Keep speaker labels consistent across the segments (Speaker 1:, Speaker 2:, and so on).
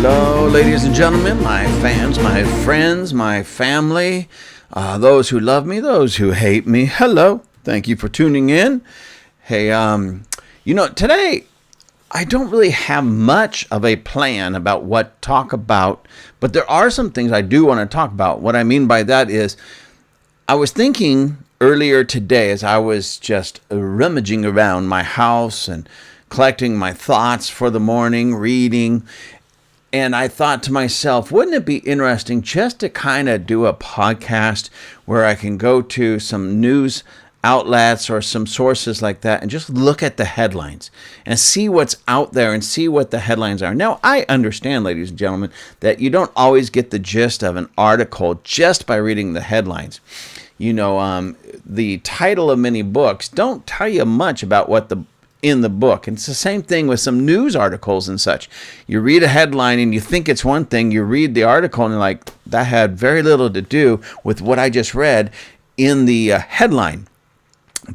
Speaker 1: Hello, ladies and gentlemen, my fans, my friends, my family, those who love me, those who hate me. Hello, thank you for tuning in. Hey, today I don't really have much of a plan about what to talk about, but there are some things I do want to talk about. What I mean by that is, I was thinking earlier today as I was just rummaging around my house and collecting my thoughts for the morning, reading. And I thought to myself, wouldn't it be interesting just to kind of do a podcast where I can go to some news outlets or some sources like that and just look at the headlines and see what's out there and see what the headlines are. Now, I understand, ladies and gentlemen, that you don't always get the gist of an article just by reading the headlines. The title of many books don't tell you much about what in the book. And it's the same thing with some news articles and such. You read a headline and you think it's one thing. You read the article and you're like, that had very little to do with what I just read in the headline.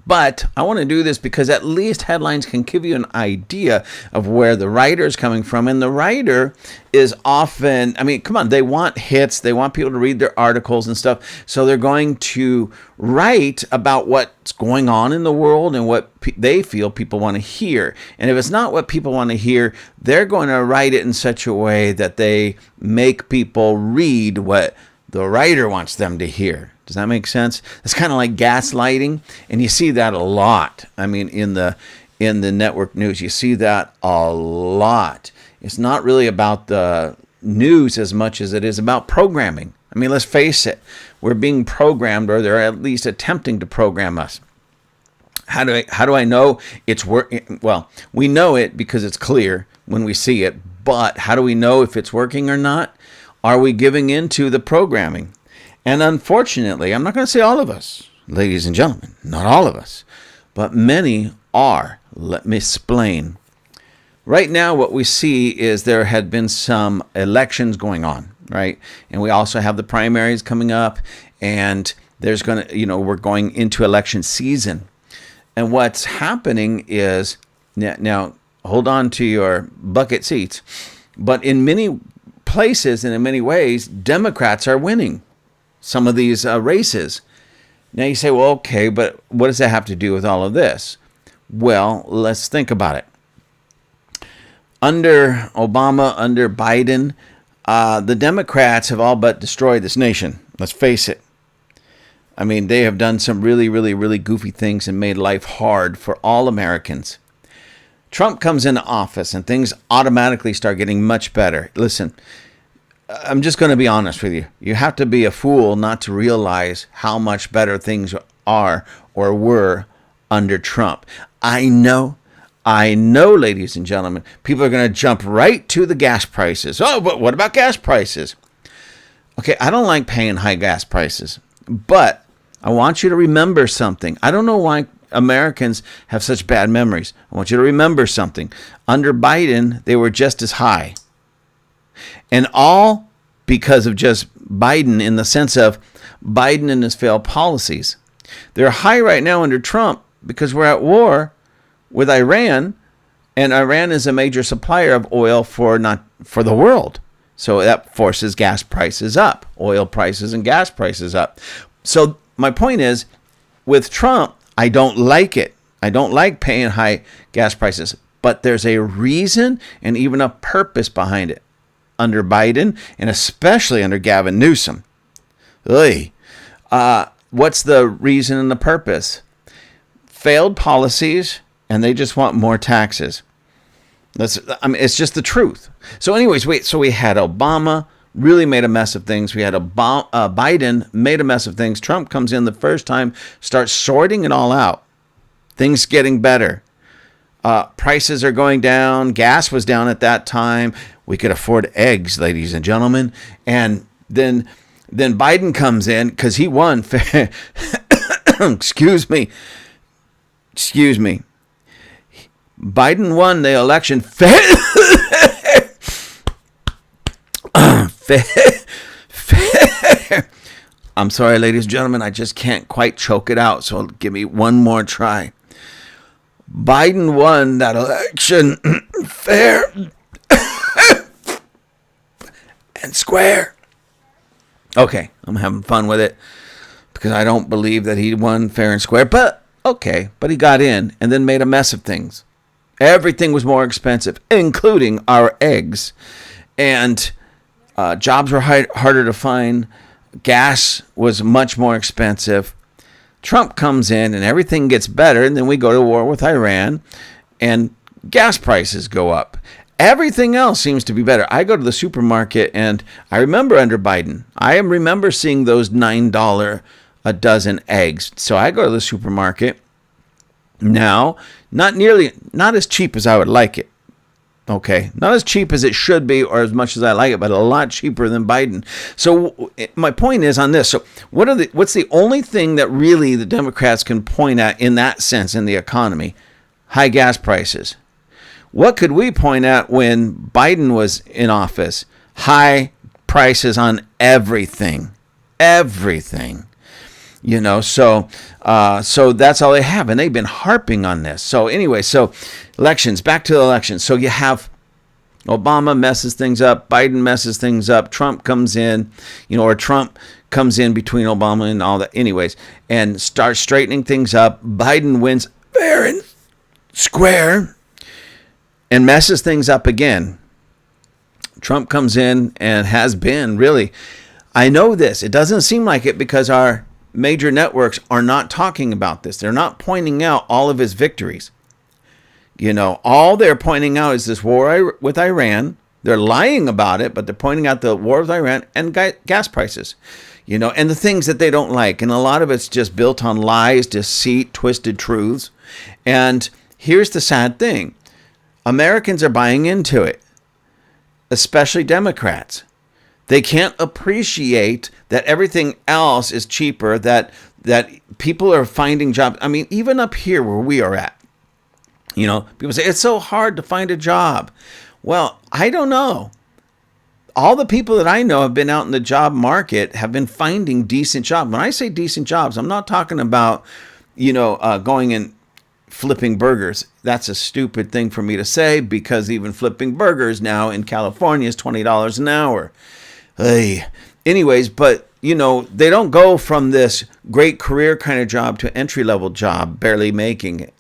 Speaker 1: But I want to do this because at least headlines can give you an idea of where the writer is coming from. And the writer is often, come on, they want hits. They want people to read their articles and stuff. So they're going to write about what's going on in the world and what they feel people want to hear. And if it's not what people want to hear, they're going to write it in such a way that they make people read what the writer wants them to hear. Does that make sense? It's kind of like gaslighting, and you see that a lot. In the network news, you see that a lot. It's not really about the news as much as it is about programming. Let's face it. We're being programmed, or they're at least attempting to program us. How do I know it's working? Well, we know it because it's clear when we see it, but how do we know if it's working or not? Are we giving into the programming? And unfortunately, I'm not going to say all of us, ladies and gentlemen, not all of us, but many are. Let me explain. Right now, what we see is there had been some elections going on, right? And we also have the primaries coming up, and there's going to, we're going into election season. And what's happening is, now hold on to your bucket seats, but in many places and in many ways, Democrats are winning some of these races. Now you say, well, okay, but what does that have to do with all of this? Well, let's think about it. Under Obama, under Biden, the Democrats have all but destroyed this nation. Let's face it. They have done some really, really, really goofy things and made life hard for all Americans. Trump comes into office and things automatically start getting much better. Listen, I'm just going to be honest with you. You have to be a fool not to realize how much better things are or were under Trump. I know, ladies and gentlemen, people are going to jump right to the gas prices. Oh, but what about gas prices? Okay, I don't like paying high gas prices, but I want you to remember something. I don't know why Americans have such bad memories. I want you to remember something. Under Biden, they were just as high. And all because of just Biden, in the sense of Biden and his failed policies. They're high right now under Trump because we're at war with Iran, and Iran is a major supplier of oil for the world. So that forces gas prices up, oil prices and gas prices up. So my point is, with Trump, I don't like it. I don't like paying high gas prices, but there's a reason and even a purpose behind it. Under Biden, and especially under Gavin Newsom. What's the reason and the purpose? Failed policies, and they just want more taxes. It's just the truth. So anyways, we had Obama really made a mess of things. We had Biden made a mess of things. Trump comes in the first time, starts sorting it all out. Things getting better. Prices are going down. Gas was down at that time. We could afford eggs, ladies and gentlemen. And then Biden comes in because he won. Excuse me. Biden won the election. I'm sorry, ladies and gentlemen. I just can't quite choke it out. So give me one more try. Biden won that election fair. and square. Okay, I'm having fun with it because I don't believe that he won fair and square. But, okay, but he got in and then made a mess of things. Everything was more expensive, including our eggs. And jobs were harder to find. Gas was much more expensive. Trump comes in and everything gets better. And then we go to war with Iran and gas prices go up. Everything else seems to be better. I go to the supermarket and I remember under Biden, I remember seeing those $9 a dozen eggs. So I go to the supermarket now, not as cheap as I would like it. Okay, not as cheap as it should be or as much as I like it, but a lot cheaper than Biden. So my point is on this. So what's the only thing that really the Democrats can point at in that sense in the economy? High gas prices. What could we point at when Biden was in office? High prices on everything. Everything. So that's all they have. And they've been harping on this. So anyway, elections, back to the elections. So you have Obama messes things up. Biden messes things up. Trump comes in, or Trump comes in between Obama and all that. Anyways, and starts straightening things up. Biden wins fair and square and messes things up again. Trump comes in and has been really, I know this, it doesn't seem like it because our major networks are not talking about this. They're not pointing out all of his victories. All they're pointing out is this war with Iran. They're lying about it, but they're pointing out the war with Iran and gas prices, and the things that they don't like. And a lot of it's just built on lies, deceit, twisted truths. And here's the sad thing. Americans are buying into it, especially Democrats. They can't appreciate that everything else is cheaper, that people are finding jobs. I mean, even up here where we are at, people say it's so hard to find a job. Well, I don't know. All the people that I know have been out in the job market have been finding decent jobs. When I say decent jobs, I'm not talking about, going and flipping burgers. That's a stupid thing for me to say because even flipping burgers now in California is $20 an hour. Hey. Anyways, but they don't go from this great career kind of job to entry-level job, barely making it.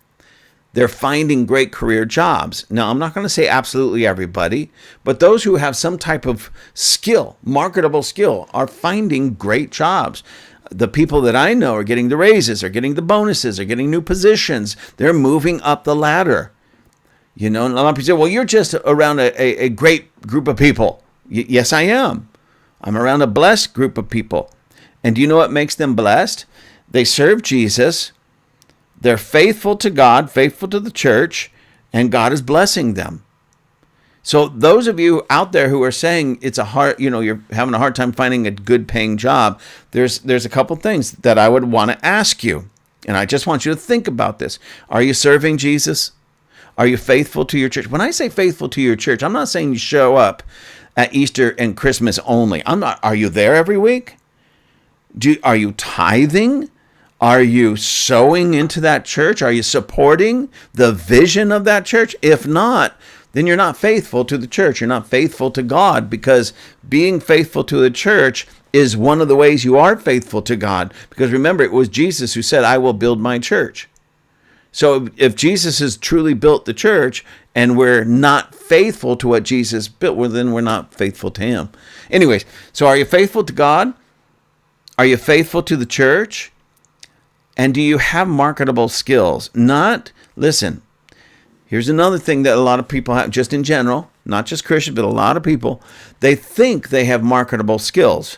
Speaker 1: They're finding great career jobs. Now, I'm not going to say absolutely everybody, but those who have some type of skill, marketable skill, are finding great jobs. The people that I know are getting the raises, are getting the bonuses, are getting new positions. They're moving up the ladder. And a lot of people say, well, you're just around a great group of people. Yes, I am. I'm around a blessed group of people. And do you know what makes them blessed? They serve Jesus. They're faithful to God, faithful to the church, and God is blessing them. So those of you out there who are saying it's a hard, you're having a hard time finding a good paying job, there's a couple things that I would want to ask you. And I just want you to think about this. Are you serving Jesus? Are you faithful to your church? When I say faithful to your church, I'm not saying you show up at Easter and Christmas only. Are you there every week? Are you tithing? Are you sowing into that church? Are you supporting the vision of that church? If not, then you're not faithful to the church. You're not faithful to God, because being faithful to the church is one of the ways you are faithful to God. Because remember, it was Jesus who said, I will build my church. So if Jesus has truly built the church and we're not faithful to what Jesus built, well, then we're not faithful to him. Anyways, so are you faithful to God? Are you faithful to the church? And do you have marketable skills? Listen, here's another thing that a lot of people have, just in general, not just Christians, but a lot of people, they think they have marketable skills.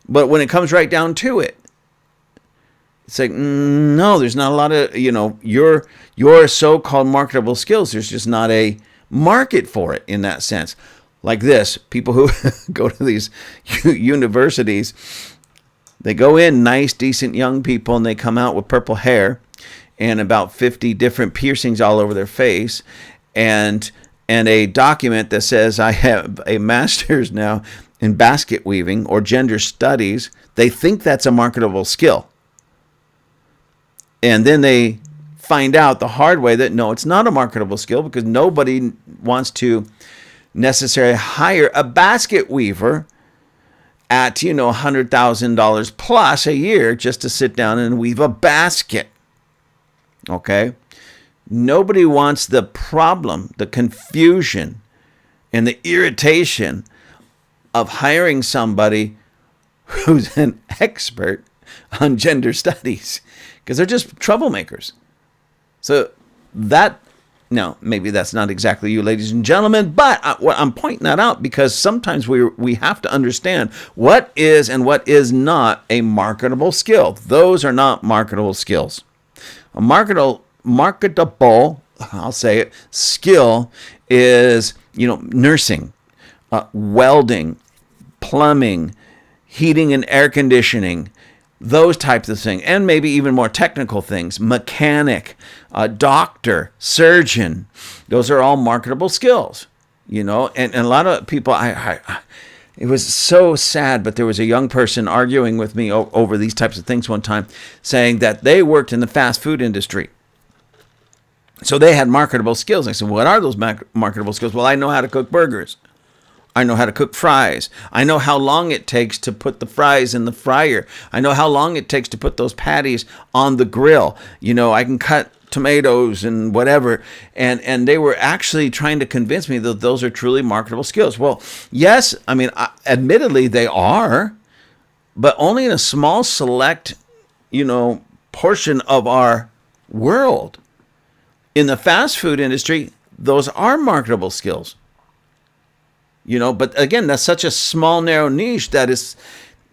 Speaker 1: But when it comes right down to it, it's like, no, there's not a lot of, your so-called marketable skills. There's just not a market for it in that sense. Like this, people who go to these universities, they go in nice, decent young people, and they come out with purple hair and about 50 different piercings all over their face, and a document that says, I have a master's now in basket weaving or gender studies. They think that's a marketable skill. And then they find out the hard way that no, it's not a marketable skill, because nobody wants to necessarily hire a basket weaver at, $100,000 plus a year just to sit down and weave a basket. Okay? Nobody wants the problem, the confusion, and the irritation of hiring somebody who's an expert on gender studies, because they're just troublemakers. So now, maybe that's not exactly you, ladies and gentlemen, but I'm pointing that out because sometimes we have to understand what is and what is not a marketable skill. Those are not marketable skills. A marketable, I'll say it, skill is, nursing, welding, plumbing, heating and air conditioning, those types of things, and maybe even more technical things, mechanic, doctor, surgeon. Those are all marketable skills, and a lot of people, it was so sad, but there was a young person arguing with me over these types of things one time, saying that they worked in the fast food industry. So they had marketable skills. I said, what are those marketable skills? Well, I know how to cook burgers. I know how to cook fries. I know how long it takes to put the fries in the fryer. I know how long it takes to put those patties on the grill. I can cut tomatoes and whatever. And they were actually trying to convince me that those are truly marketable skills. Well, yes, admittedly they are, but only in a small select, portion of our world. In the fast food industry, those are marketable skills. But again, that's such a small, narrow niche that is,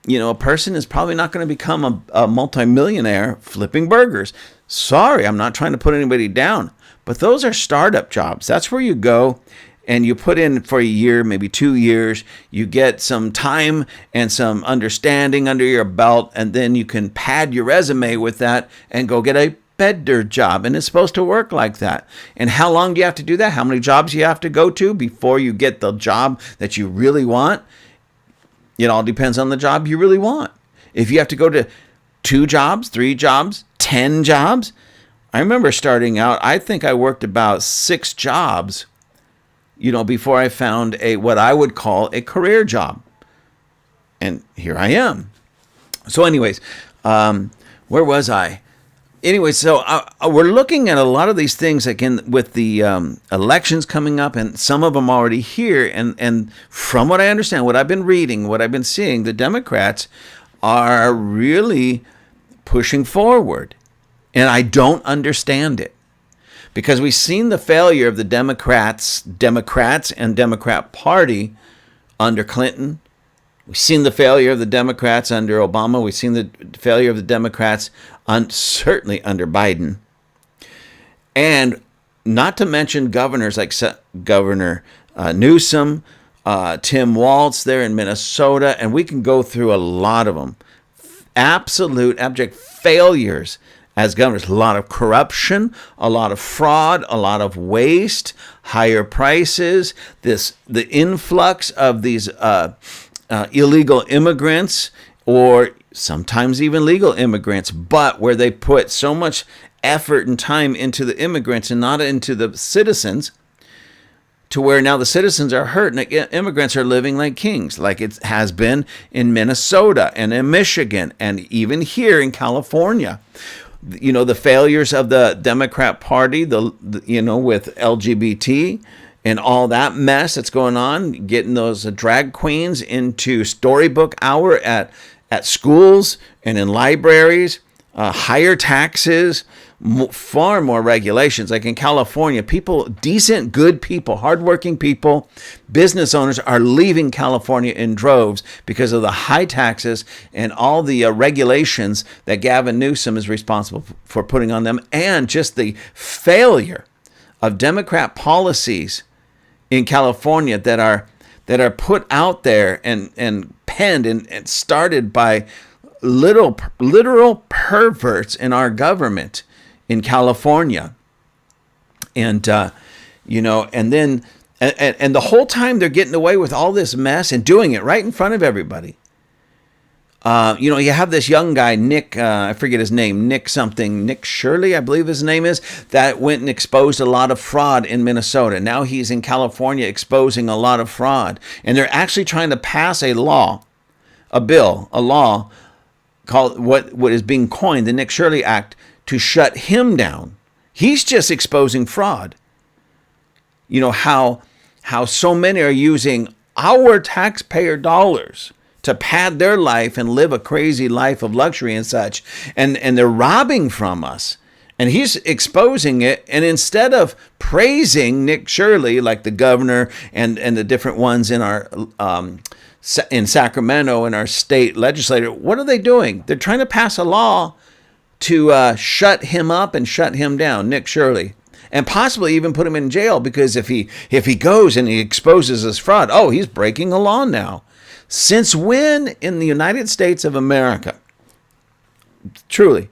Speaker 1: a person is probably not going to become a multimillionaire flipping burgers. Sorry, I'm not trying to put anybody down, but those are startup jobs. That's where you go and you put in for a year, maybe 2 years. You get some time and some understanding under your belt, and then you can pad your resume with that and go get a better job. And it's supposed to work like that. And how long do you have to do that? How many jobs you have to go to before you get the job that you really want? It all depends on the job you really want. If you have to go to 2 jobs, 3 jobs, 10 jobs. I remember starting out, I think I worked about 6 jobs, before I found what I would call a career job. And here I am. So anyways, where was I? Anyway, so we're looking at a lot of these things, again, with the elections coming up, and some of them already here. And from what I understand, what I've been reading, what I've been seeing, the Democrats are really pushing forward. And I don't understand it. Because we've seen the failure of the Democrats and Democrat Party under Clinton. We've seen the failure of the Democrats under Obama. We've seen the failure of the Democrats certainly under Biden. And not to mention governors like Governor Newsom, Tim Walz there in Minnesota, and we can go through a lot of them. Absolute abject failures as governors. A lot of corruption, a lot of fraud, a lot of waste, higher prices, the influx of these illegal immigrants, or sometimes even legal immigrants, but where they put so much effort and time into the immigrants and not into the citizens, to where now the citizens are hurt and the immigrants are living like kings, like it has been in Minnesota and in Michigan and even here in California. The failures of the Democrat Party, with LGBT and all that mess that's going on, getting those drag queens into storybook hour at schools and in libraries, higher taxes, far more regulations. Like in California, people, decent, good people, hardworking people, business owners are leaving California in droves because of the high taxes and all the regulations that Gavin Newsom is responsible for putting on them, and just the failure of Democrat policies in California that are put out there and penned and started by literal perverts in our government in California. And and then the whole time they're getting away with all this mess and doing it right in front of everybody. You have this young guy, Nick, I forget his name, Nick something, Nick Shirley, I believe his name is, that went and exposed a lot of fraud in Minnesota. Now he's in California exposing a lot of fraud. And they're actually trying to pass a law, a law called what is being coined the Nick Shirley Act to shut him down. He's just exposing fraud. How so many are using our taxpayer dollars to pad their life and live a crazy life of luxury and such. And they're robbing from us. And he's exposing it. And instead of praising Nick Shirley, like the governor and the different ones in our in Sacramento and our state legislature, what are they doing? They're trying to pass a law to shut him up and shut him down, Nick Shirley. And possibly even put him in jail, because if he goes and he exposes his fraud, he's breaking a law now. Since when in the United States of America, truly,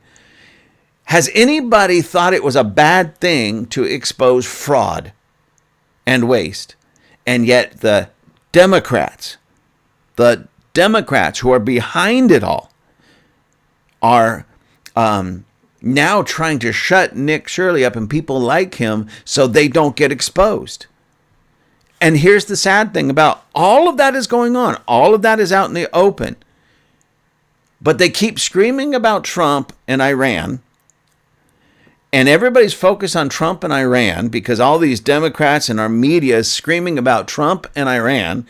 Speaker 1: has anybody thought it was a bad thing to expose fraud and waste? And yet the Democrats who are behind it all are now trying to shut Nick Shirley up and people like him so they don't get exposed. And here's the sad thing about all of that is going on. All of that is out in the open. But they keep screaming about Trump and Iran. And everybody's focused on Trump and Iran because all these Democrats and our media is screaming about Trump and Iran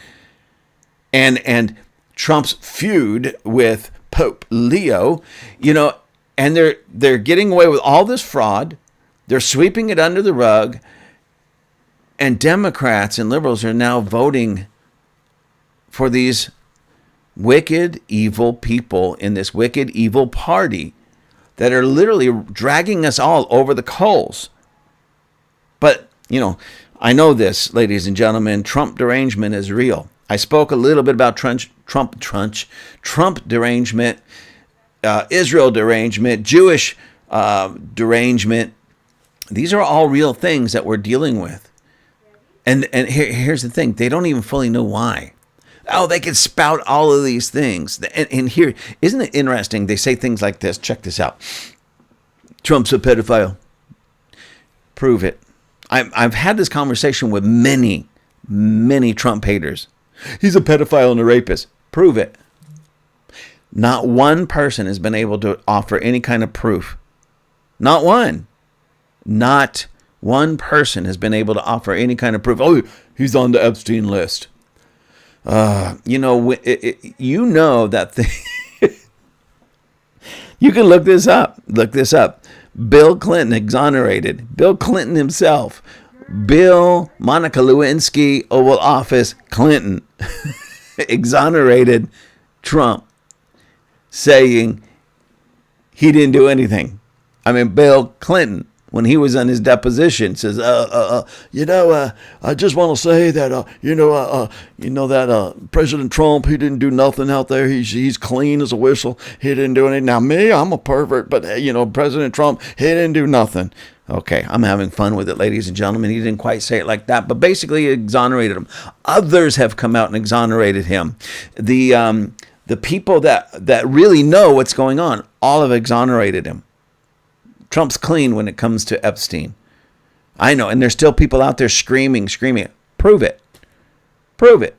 Speaker 1: and Trump's feud with Pope Leo, and they're getting away with all this fraud. They're sweeping it under the rug. And Democrats and liberals are now voting for these wicked, evil people in this wicked, evil party that are literally dragging us all over the coals. But, I know this, ladies and gentlemen, Trump derangement is real. I spoke a little bit about Trump derangement, Israel derangement, Jewish derangement. These are all real things that we're dealing with. And here's the thing. They don't even fully know why. They can spout all of these things. And here, isn't it interesting? They say things like this. Check this out. Trump's a pedophile. Prove it. I've had this conversation with many Trump haters. He's a pedophile and a rapist. Prove it. Not one person has been able to offer any kind of proof. Not one. Not one person has been able to offer any kind of proof. He's on the Epstein list. That you can look this up. Bill Clinton exonerated. Bill Clinton himself. Bill Monica Lewinsky, Oval Office, Clinton exonerated Trump, saying he didn't do anything. Bill Clinton, when he was on his deposition, says, I just want to say that, President Trump, he didn't do nothing out there. He's clean as a whistle. He didn't do anything. Now, me, I'm a pervert, but, President Trump, he didn't do nothing. Okay, I'm having fun with it, ladies and gentlemen. He didn't quite say it like that, but basically he exonerated him. Others have come out and exonerated him. The people that really know what's going on, all have exonerated him. Trump's clean when it comes to Epstein. I know, and there's still people out there screaming. Prove it. Prove it.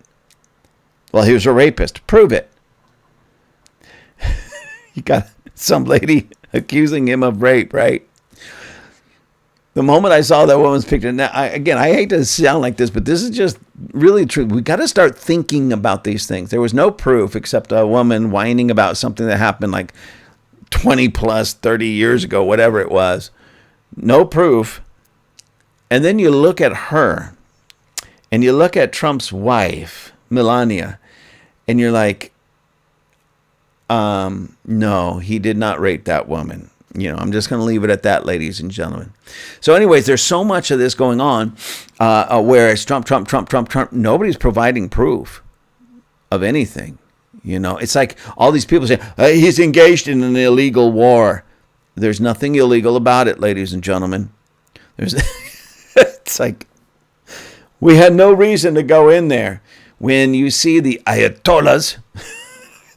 Speaker 1: Well, he was a rapist. Prove it. You got some lady accusing him of rape, right? The moment I saw that woman's picture, now, I hate to sound like this, but this is just really true. We got to start thinking about these things. There was no proof except a woman whining about something that happened like 20 plus 30 years ago, whatever it was. No proof. And then you look at her and you look at Trump's wife, Melania, and you're like, no, he did not rape that woman. I'm just going to leave it at that, ladies and gentlemen. So anyways, there's so much of this going on where it's Trump. Nobody's providing proof of anything. It's like all these people say, he's engaged in an illegal war. There's nothing illegal about it, ladies and gentlemen. It's like we had no reason to go in there. When you see the Ayatollahs,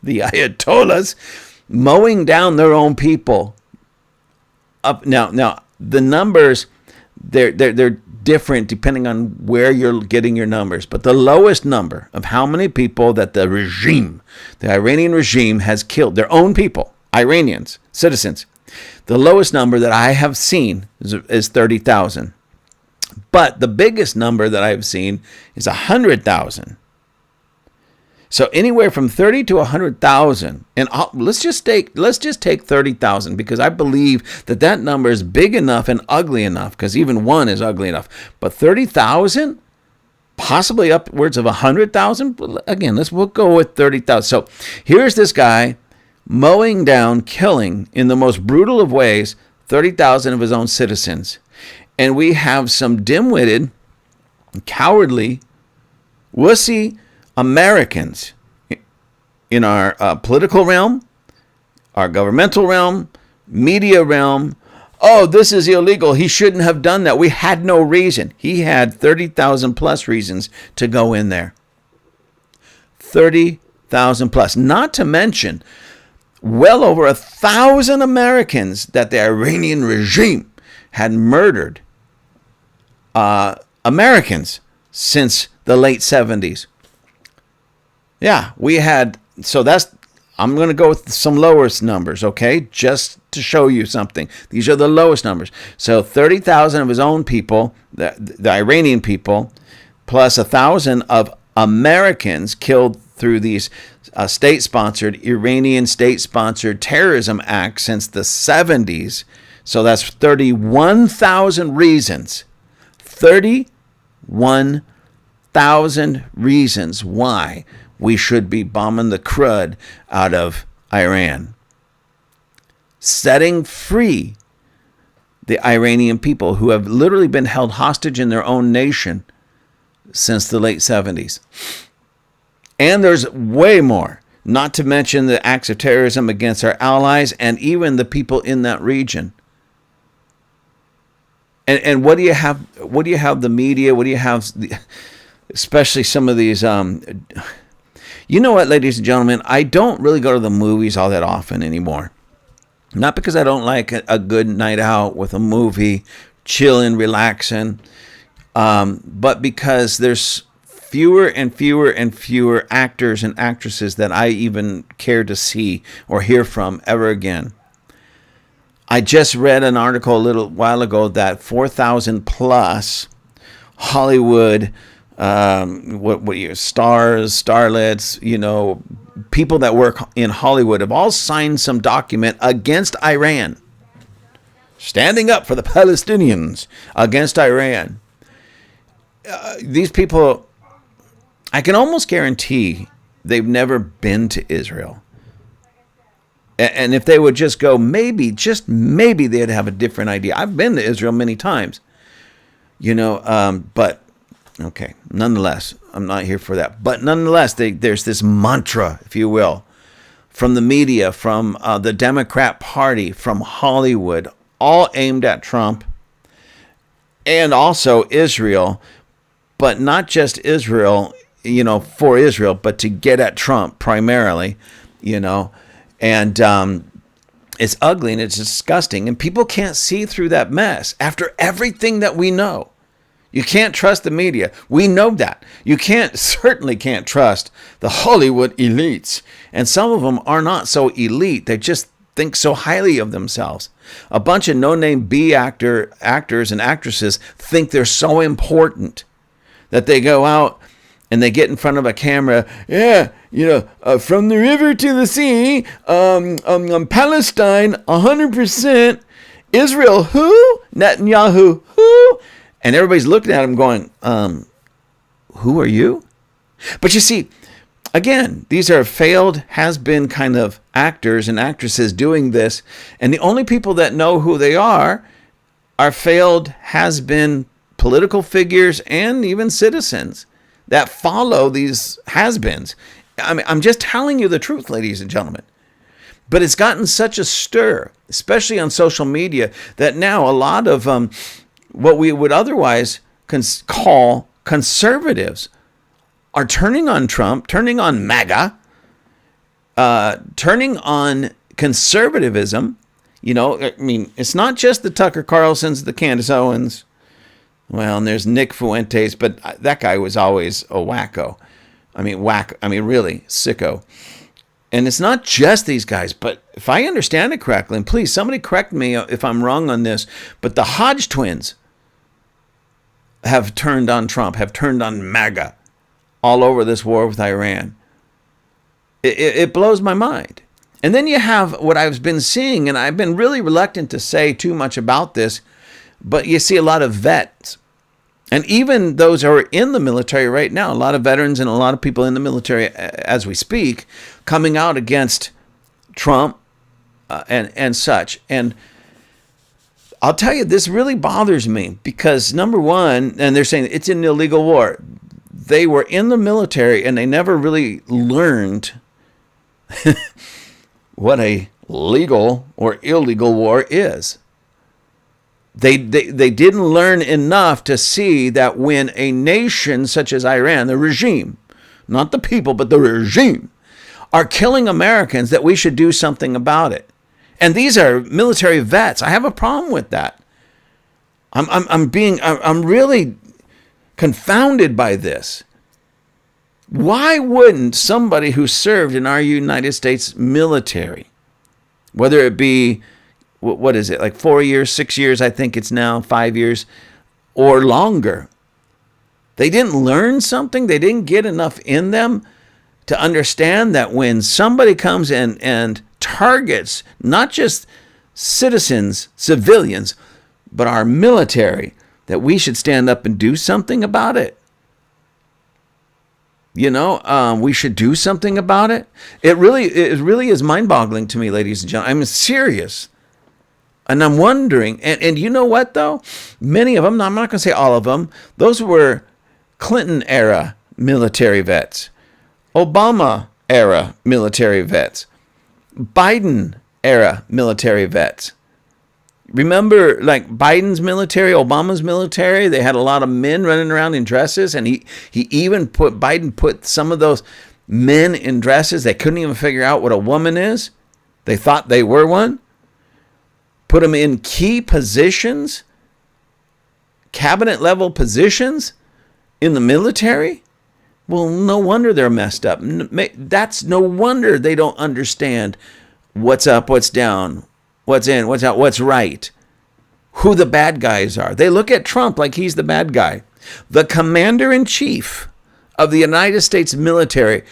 Speaker 1: the Ayatollahs, mowing down their own people. Up now the numbers, they're different depending on where you're getting your numbers. But the lowest number of how many people that the Iranian regime has killed, their own people, Iranians, citizens, the lowest number that I have seen is 30,000. But the biggest number that I've seen is 100,000. So anywhere from 30 to 100,000, and let's just take 30,000, because I believe that number is big enough and ugly enough, because even one is ugly enough. But 30,000, possibly upwards of 100,000. Again, we'll go with 30,000. So here's this guy mowing down, killing in the most brutal of ways 30,000 of his own citizens, and we have some dim-witted, cowardly, wussy Americans in our political realm, our governmental realm, media realm. Oh, this is illegal. He shouldn't have done that. We had no reason. He had 30,000 plus reasons to go in there. 30,000 plus. Not to mention well over 1,000 Americans that the Iranian regime had murdered Americans since the late 70s. Yeah, we had, so I'm going to go with some lowest numbers, okay? Just to show you something. These are the lowest numbers. So 30,000 of his own people, the Iranian people, plus 1,000 of Americans killed through these Iranian state-sponsored terrorism acts since the 70s. So that's 31,000 reasons. 31,000 reasons why we should be bombing the crud out of Iran. Setting free the Iranian people who have literally been held hostage in their own nation since the late 70s. And there's way more, not to mention the acts of terrorism against our allies and even the people in that region. And what do you have? What do you have? The media. What do you have? Especially some of these. You know what, ladies and gentlemen? I don't really go to the movies all that often anymore. Not because I don't like a good night out with a movie, chilling, relaxing, but because there's fewer and fewer and fewer actors and actresses that I even care to see or hear from ever again. I just read an article a little while ago that 4,000 plus Hollywood stars, starlets, people that work in Hollywood have all signed some document against Iran, standing up for the Palestinians against Iran. These people, I can almost guarantee they've never been to Israel. And if they would just go, just maybe they'd have a different idea. I've been to Israel many times, but okay, nonetheless, I'm not here for that. But nonetheless, there's this mantra, if you will, from the media, from the Democrat Party, from Hollywood, all aimed at Trump and also Israel, but not just Israel, for Israel, but to get at Trump primarily, and it's ugly and it's disgusting, and people can't see through that mess after everything that we know. You can't trust the media. We know that. You certainly can't trust the Hollywood elites. And some of them are not so elite. They just think so highly of themselves. A bunch of no-name B actors and actresses think they're so important that they go out and they get in front of a camera. Yeah, from the river to the sea, Palestine, 100%. Israel, who? Netanyahu, who? And everybody's looking at him going, who are you? But you see, again, these are failed, has-been kind of actors and actresses doing this. And the only people that know who they are failed, has-been political figures and even citizens that follow these has-beens. I mean, I'm just telling you the truth, ladies and gentlemen. But it's gotten such a stir, especially on social media, that now a lot of what we would otherwise call conservatives are turning on Trump, turning on MAGA, turning on conservatism. I mean, it's not just the Tucker Carlsons, the Candace Owens. Well, and there's Nick Fuentes, but that guy was always a wacko. I mean, really, sicko. And it's not just these guys, but if I understand it correctly, and please, somebody correct me if I'm wrong on this, but the Hodge twins have turned on Trump, have turned on MAGA all over this war with Iran. It blows my mind. And then you have what I've been seeing, and I've been really reluctant to say too much about this, but you see a lot of vets. And even those who are in the military right now, a lot of veterans and a lot of people in the military as we speak, coming out against Trump and such. And I'll tell you, this really bothers me because, number one, and they're saying it's an illegal war. They were in the military and they never really learned what a legal or illegal war is. They didn't learn enough to see that when a nation such as Iran, the regime, not the people, but the regime, are killing Americans, that we should do something about it. And these are military vets. I have a problem with that. I'm really confounded by this. Why wouldn't somebody who served in our United States military, whether it be, what is it, like 4 years, 6 years, I think it's now 5 years or longer, they didn't learn something? They didn't get enough in them to understand that when somebody comes in and targets not just citizens, civilians, but our military, that we should stand up and do something about it. We should do something about it. It really is mind-boggling to me, ladies and gentlemen. I'm serious. And I'm wondering, and you know what, though? Many of them, I'm not going to say all of them, those were Clinton-era military vets, Obama-era military vets, Biden-era military vets. Remember, like Biden's military, Obama's military, they had a lot of men running around in dresses, and Biden put some of those men in dresses. They couldn't even figure out what a woman is. They thought they were one. Put them in key positions, cabinet level positions in the military. Well, no wonder they're messed up. That's no wonder they don't understand what's up, what's down, what's in, what's out, what's right, who the bad guys are. They look at Trump like he's the bad guy. The commander-in-chief of the United States military,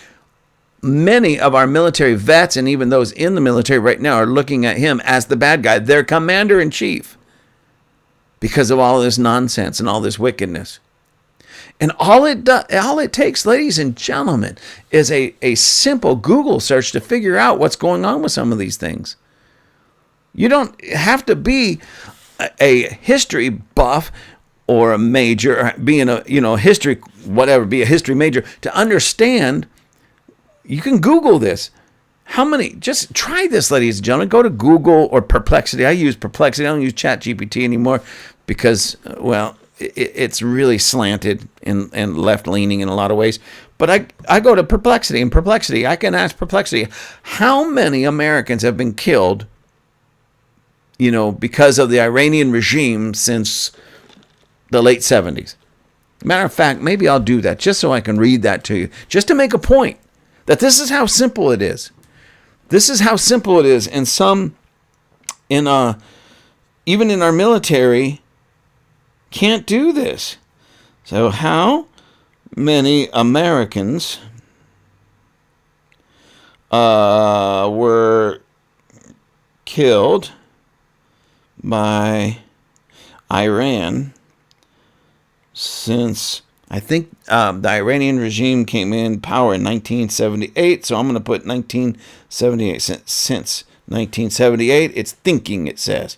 Speaker 1: many of our military vets and even those in the military right now are looking at him as the bad guy, their commander-in-chief, because of all this nonsense and all this wickedness. And all it takes, ladies and gentlemen, is a simple Google search to figure out what's going on with some of these things. You don't have to be a history buff or a major, or being a history, whatever, be a history major to understand. You can Google this. Just try this, ladies and gentlemen. Go to Google or Perplexity. I use Perplexity. I don't use ChatGPT anymore because, it's really slanted and left-leaning in a lot of ways. But I go to Perplexity, and Perplexity, I can ask Perplexity, how many Americans have been killed, because of the Iranian regime since the late 70s? Matter of fact, maybe I'll do that just so I can read that to you, just to make a point that this is how simple it is. This is how simple it is. And even in our military, can't do this. So how many Americans were killed by Iran since, I think the Iranian regime came in power in 1978, so I'm going to put 1978. Since 1978, it's thinking, it says.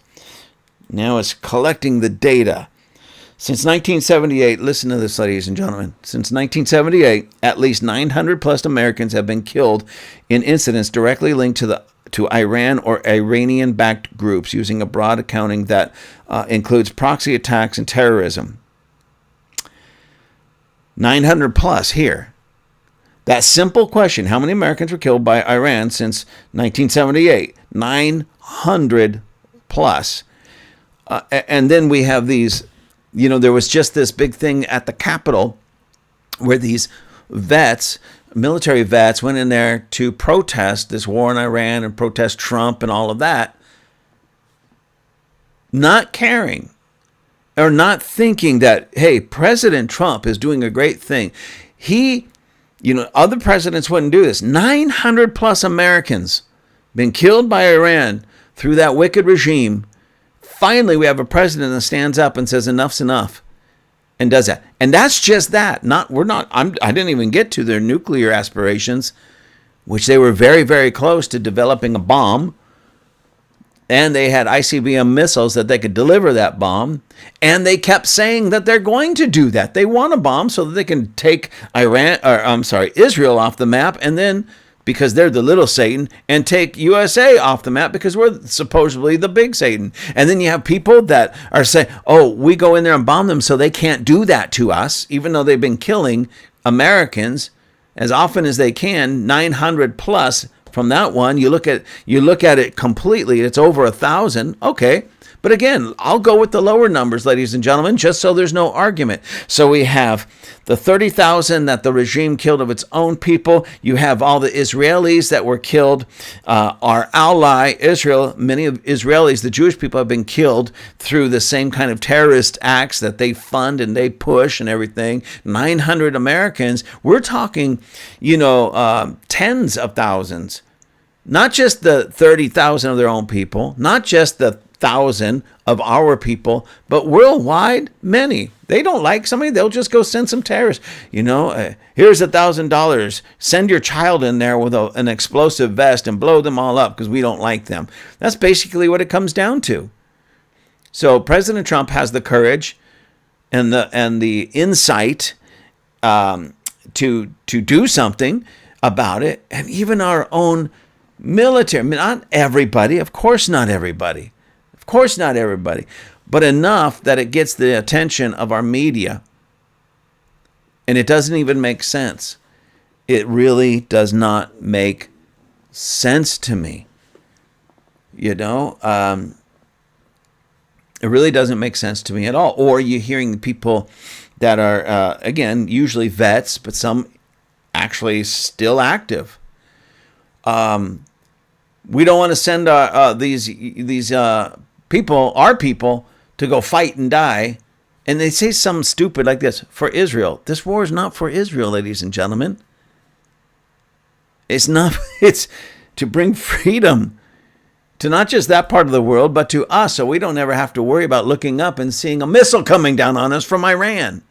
Speaker 1: Now it's collecting the data. Since 1978, listen to this, ladies and gentlemen. Since 1978, at least 900 plus Americans have been killed in incidents directly linked to Iran or Iranian-backed groups, using a broad accounting that includes proxy attacks and terrorism. 900 plus here. That simple question, how many Americans were killed by Iran since 1978? 900 plus. And then we have these, there was just this big thing at the Capitol where these vets, military vets, went in there to protest this war in Iran and protest Trump and all of that, not caring or not thinking that, hey, President Trump is doing a great thing. Other presidents wouldn't do this. 900 plus Americans been killed by Iran through that wicked regime. Finally, we have a president that stands up and says enough's enough and does that. And that's just that. I didn't even get to their nuclear aspirations, which they were very, very close to developing a bomb. And they had ICBM missiles that they could deliver that bomb. And they kept saying that they're going to do that. They want a bomb so that they can take Israel off the map, and then, because they're the little Satan, and take USA off the map because we're supposedly the big Satan. And then you have people that are saying, oh, we go in there and bomb them so they can't do that to us, even though they've been killing Americans as often as they can, 900 plus. From that one, you look at it completely, it's over 1,000. Okay. But again, I'll go with the lower numbers, ladies and gentlemen, just so there's no argument. So we have the 30,000 that the regime killed of its own people. You have all the Israelis that were killed. Our ally, Israel, many of Israelis, the Jewish people, have been killed through the same kind of terrorist acts that they fund and they push and everything. 900 Americans. We're talking, tens of thousands. Not just the 30,000 of their own people, not just the 1,000 of our people, but worldwide, many. They don't like somebody, they'll just go send some terrorists. Here's $1,000. Send your child in there with an explosive vest and blow them all up because we don't like them. That's basically what it comes down to. So President Trump has the courage and the insight to do something about it, and even our own military. I mean, not everybody, of course not everybody. Of course not everybody. But enough that it gets the attention of our media. And it doesn't even make sense. It really does not make sense to me. It really doesn't make sense to me at all. Or you're hearing the people that are, again, usually vets, but some actually still active. We don't want to send these people, our people, to go fight and die. And they say something stupid like this, for Israel. This war is not for Israel, ladies and gentlemen. It's not. It's to bring freedom to not just that part of the world, but to us, so we don't ever have to worry about looking up and seeing a missile coming down on us from Iran.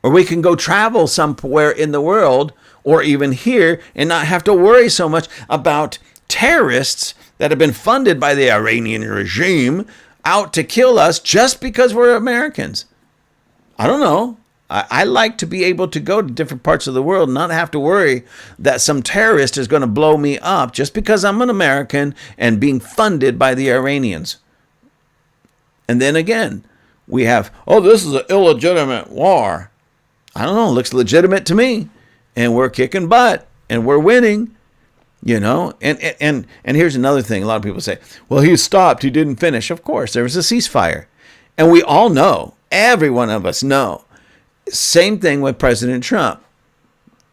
Speaker 1: Or we can go travel somewhere in the world, or even here, and not have to worry so much about terrorists that have been funded by the Iranian regime out to kill us just because we're Americans. I don't know. I like to be able to go to different parts of the world and not have to worry that some terrorist is going to blow me up just because I'm an American and being funded by the Iranians. And then again, we have, this is an illegitimate war. I don't know, it looks legitimate to me. And we're kicking butt and we're winning, And here's another thing. A lot of people say, well, he stopped, he didn't finish. Of course, there was a ceasefire. And we all know, every one of us know. Same thing with President Trump.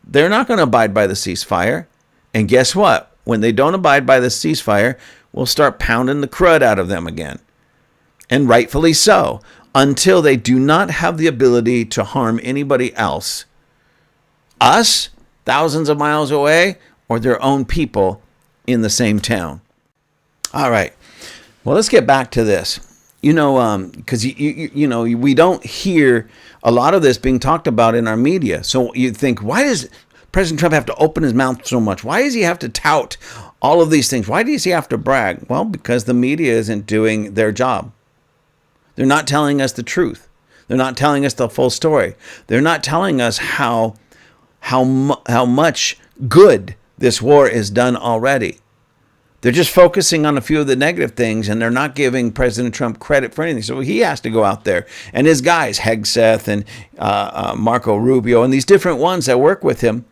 Speaker 1: They're not going to abide by the ceasefire. And guess what? When they don't abide by the ceasefire, we'll start pounding the crud out of them again. And rightfully so, until they do not have the ability to harm anybody else. Us, thousands of miles away, or their own people in the same town. All right. Well, let's get back to this. Because we don't hear a lot of this being talked about in our media. So you think, why does President Trump have to open his mouth so much? Why does he have to tout all of these things? Why does he have to brag? Well, because the media isn't doing their job. They're not telling us the truth. They're not telling us the full story. They're not telling us how much good this war is done already. They're just focusing on a few of the negative things, and they're not giving President Trump credit for anything. So he has to go out there. And his guys, Hegseth and Marco Rubio, and these different ones that work with him,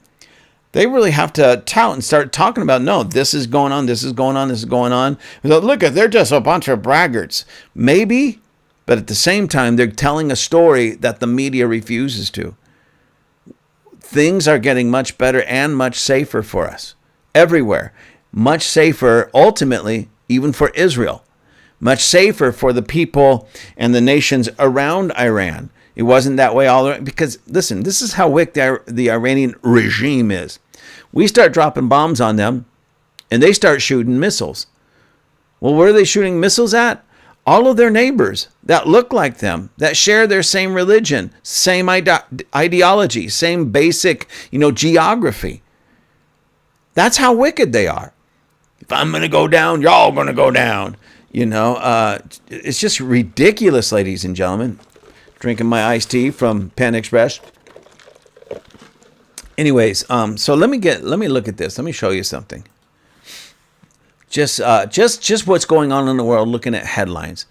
Speaker 1: they really have to tout and start talking about, no, this is going on, this is going on, this is going on. Look, they're just a bunch of braggarts. Maybe, but at the same time, they're telling a story that the media refuses to. Things are getting much better and much safer for us everywhere. Much safer, ultimately, even for Israel. Much safer for the people and the nations around Iran. It wasn't that way all the way. Because, listen, this is how wicked the Iranian regime is. We start dropping bombs on them, and they start shooting missiles. Well, where are they shooting missiles at? All of their neighbors that look like them, that share their same religion, same ideology, same basic, geography. That's how wicked they are. If I'm going to go down, y'all going to go down. It's just ridiculous, ladies and gentlemen. Drinking my iced tea from Pan Express. Anyways, so let me look at this. Let me show you something. Just what's going on in the world, looking at headlines.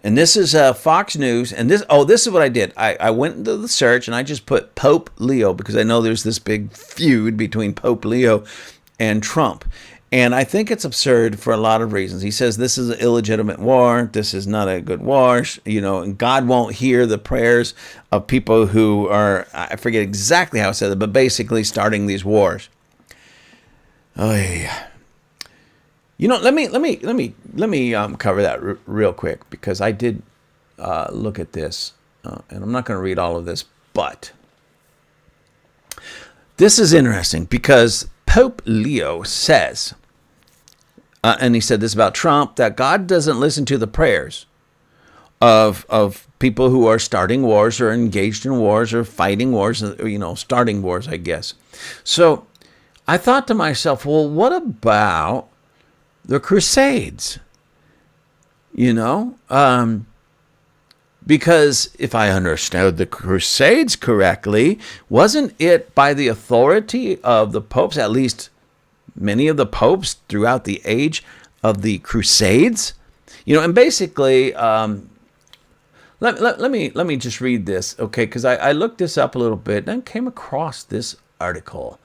Speaker 1: And this is Fox News. And this is what I did. I went into the search and I just put Pope Leo, because I know there's this big feud between Pope Leo and Trump. And I think it's absurd for a lot of reasons. He says this is an illegitimate war. This is not a good war. And God won't hear the prayers of people who are, I forget exactly how I said it, but basically starting these wars. Oh yeah. Let me cover that real quick, because I did look at this, and I'm not going to read all of this, but this is interesting because Pope Leo says, and he said this about Trump, that God doesn't listen to the prayers of people who are starting wars or engaged in wars or fighting wars, starting wars, I guess. So I thought to myself, well, what about the Crusades? Because if I understood the Crusades correctly, wasn't it by the authority of the popes, at least many of the popes throughout the age of the Crusades? And basically, let me just read this, okay? Because I looked this up a little bit and came across this article.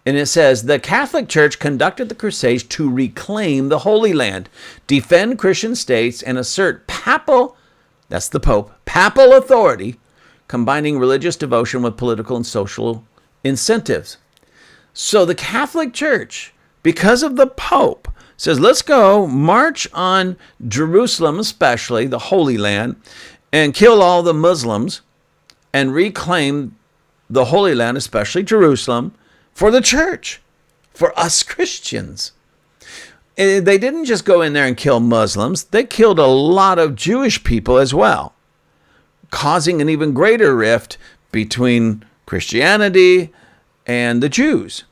Speaker 1: And it says, the Catholic Church conducted the Crusades to reclaim the Holy Land, defend Christian states, and assert papal, that's the Pope, papal authority, combining religious devotion with political and social incentives. So the Catholic Church, because of the Pope, says, let's go march on Jerusalem, especially the Holy Land, and kill all the Muslims and reclaim the Holy Land, especially Jerusalem, for the church, for us Christians. They didn't just go in there and kill Muslims. They killed a lot of Jewish people as well, causing an even greater rift between Christianity and the Jews,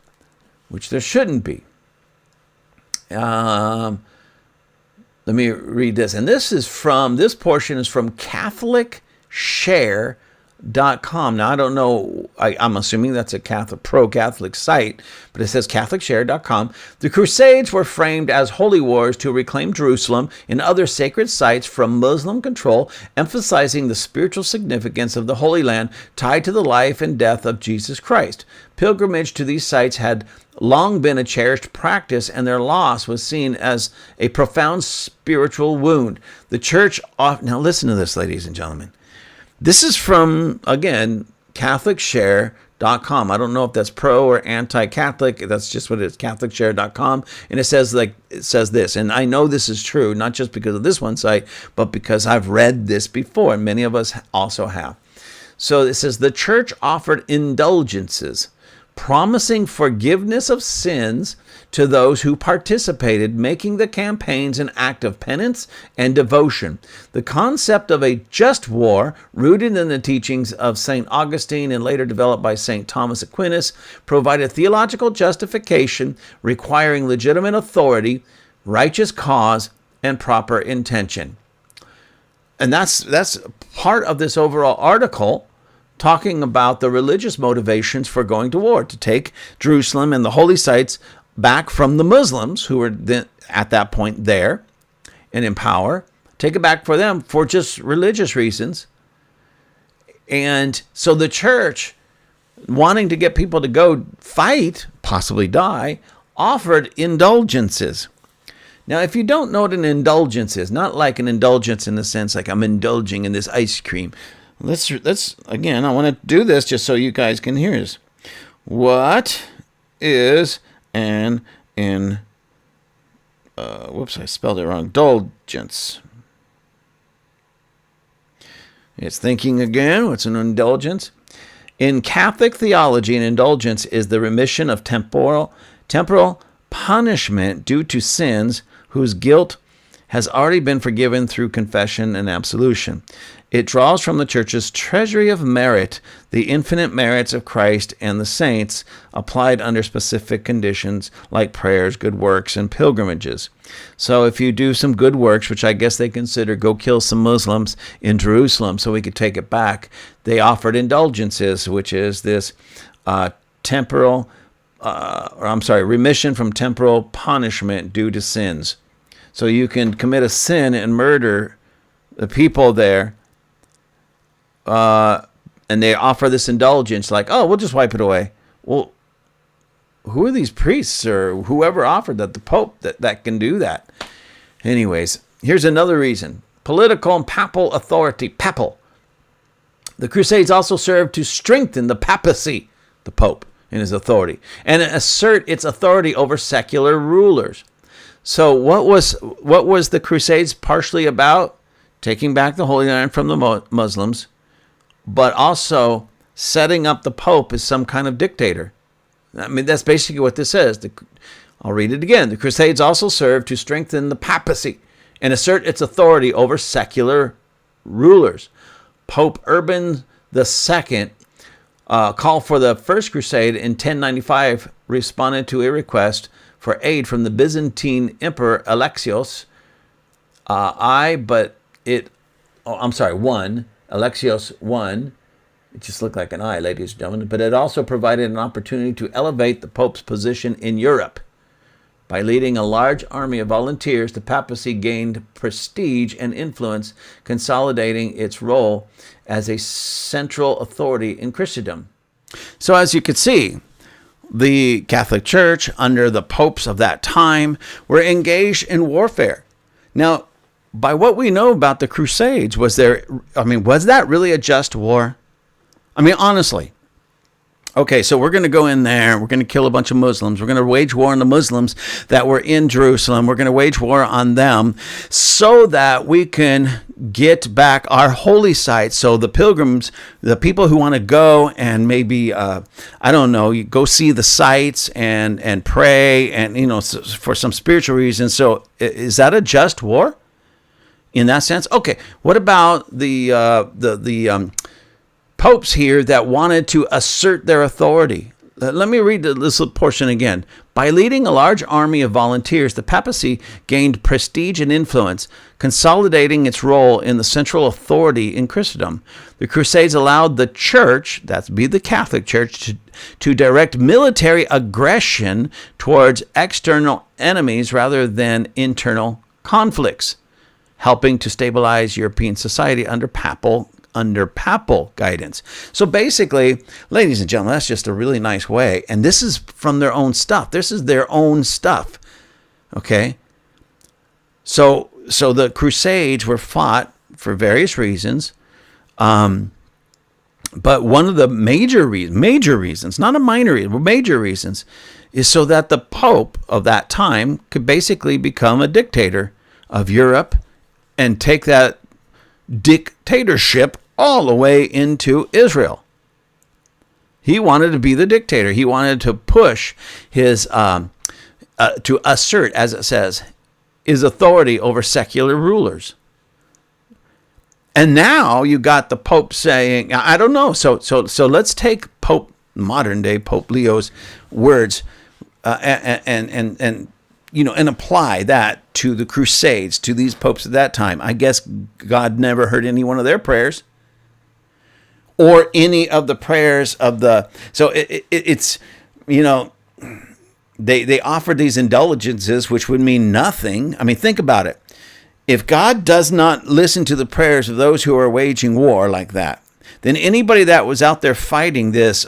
Speaker 1: which there shouldn't be. Let me read this. And this portion is from CatholicShare.com. Now, I don't know, I'm assuming that's a pro-Catholic site, but it says CatholicShare.com. The Crusades were framed as holy wars to reclaim Jerusalem and other sacred sites from Muslim control, emphasizing the spiritual significance of the Holy Land tied to the life and death of Jesus Christ. Pilgrimage to these sites had long been a cherished practice, and their loss was seen as a profound spiritual wound. The church, now listen to this, ladies and gentlemen. This is from, again, CatholicShare.com. I don't know if that's pro or anti-Catholic. That's just what it is, CatholicShare.com. And it says this, and I know this is true, not just because of this one site, but because I've read this before, and many of us also have. So it says, the church offered indulgences, promising forgiveness of sins to those who participated, making the campaigns an act of penance and devotion. The concept of a just war, rooted in the teachings of St. Augustine and later developed by St. Thomas Aquinas, provided theological justification requiring legitimate authority, righteous cause, and proper intention. And that's part of this overall article, talking about the religious motivations for going to war, to take Jerusalem and the holy sites back from the Muslims who were then at that point there and in power, take it back for them for just religious reasons. And so the church, wanting to get people to go fight, possibly die, offered indulgences. Now, if you don't know what an indulgence is, not like an indulgence in the sense like I'm indulging in this ice cream. Let's again, I want to do this just so you guys can hear this. What is an whoops, I spelled it wrong. Indulgence. It's thinking again. What's an indulgence? In Catholic theology, an indulgence is the remission of temporal punishment due to sins whose guilt has already been forgiven through confession and absolution. It draws from the Church's treasury of merit the infinite merits of Christ and the saints applied under specific conditions like prayers, good works, and pilgrimages. So if you do some good works, which I guess they consider go kill some Muslims in Jerusalem so we could take it back, they offered indulgences, which is this remission from temporal punishment due to sins. So you can commit a sin and murder the people there, and they offer this indulgence like, oh, we'll just wipe it away. Well, who are these priests or whoever offered that? The Pope that can do that. Anyways, here's another reason. Political and papal authority. Papal. The Crusades also served to strengthen the papacy, the Pope, in his authority, and assert its authority over secular rulers. So what was the Crusades partially about? Taking back the Holy Land from the Muslims, but also setting up the Pope as some kind of dictator. I mean, that's basically what this says. I'll read it again. The Crusades also served to strengthen the papacy and assert its authority over secular rulers. Pope Urban II call for the First Crusade in 1095 responded to a request for aid from the Byzantine Emperor Alexios Alexios I. It just looked like an I, ladies and gentlemen, but it also provided an opportunity to elevate the Pope's position in Europe. By leading a large army of volunteers, the papacy gained prestige and influence, consolidating its role as a central authority in Christendom. So as you could see, the Catholic Church, under the popes of that time, were engaged in warfare. Now, by what we know about the Crusades, was that really a just war? I mean, honestly. Okay, so we're going to go in there. We're going to kill a bunch of Muslims. We're going to wage war on the Muslims that were in Jerusalem. We're going to wage war on them so that we can get back our holy sites. So the pilgrims, the people who want to go and maybe, you go see the sites and pray and, for some spiritual reasons. So is that a just war in that sense? Okay, what about the popes here that wanted to assert their authority? Let me read this portion again. By leading a large army of volunteers, the papacy gained prestige and influence, consolidating its role in the central authority in Christendom. The Crusades allowed the Church, that's be the Catholic Church, to direct military aggression towards external enemies rather than internal conflicts, helping to stabilize European society under papal guidance. So basically, ladies and gentlemen, that's just a really nice way. And this is from their own stuff. This is their own stuff. Okay? So the Crusades were fought for various reasons. But one of the major reasons, not a minor reason, but major reasons, is so that the Pope of that time could basically become a dictator of Europe and take that dictatorship all the way into Israel. He wanted to be the dictator. He wanted to push his, to assert, as it says, his authority over secular rulers. And now you got the Pope saying, I don't know. So let's take modern day Pope Leo's words, and apply that to the Crusades, to these popes at that time. I guess God never heard any one of their prayers or any of the prayers of the... So it's they offered these indulgences, which would mean nothing. I mean, think about it. If God does not listen to the prayers of those who are waging war like that, then anybody that was out there fighting these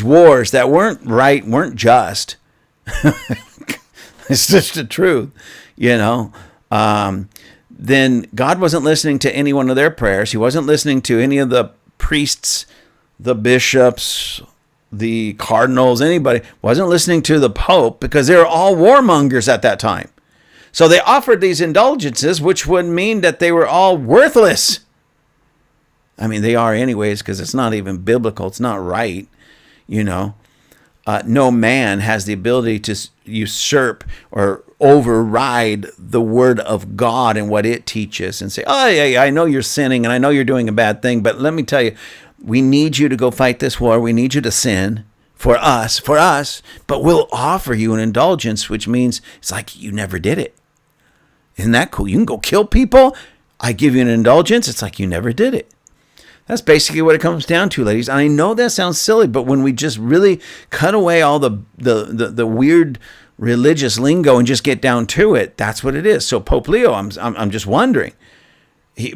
Speaker 1: wars that weren't right, weren't just, it's just the truth, then God wasn't listening to any one of their prayers. He wasn't listening to any of the priests, the bishops, the cardinals, anybody. Wasn't listening to the Pope, because they were all warmongers at that time. So they offered these indulgences, which would mean that they were all worthless. I mean, they are anyways, because it's not even biblical. It's not right, No man has the ability to usurp or override the word of God and what it teaches and say, oh, yeah, I know you're sinning and I know you're doing a bad thing, but let me tell you, we need you to go fight this war. We need you to sin for us, but we'll offer you an indulgence, which means it's like you never did it. Isn't that cool? You can go kill people. I give you an indulgence. It's like you never did it. That's basically what it comes down to, ladies. And I know that sounds silly, but when we just really cut away all the weird religious lingo and just get down to it, that's what it is. So Pope Leo, I'm just wondering,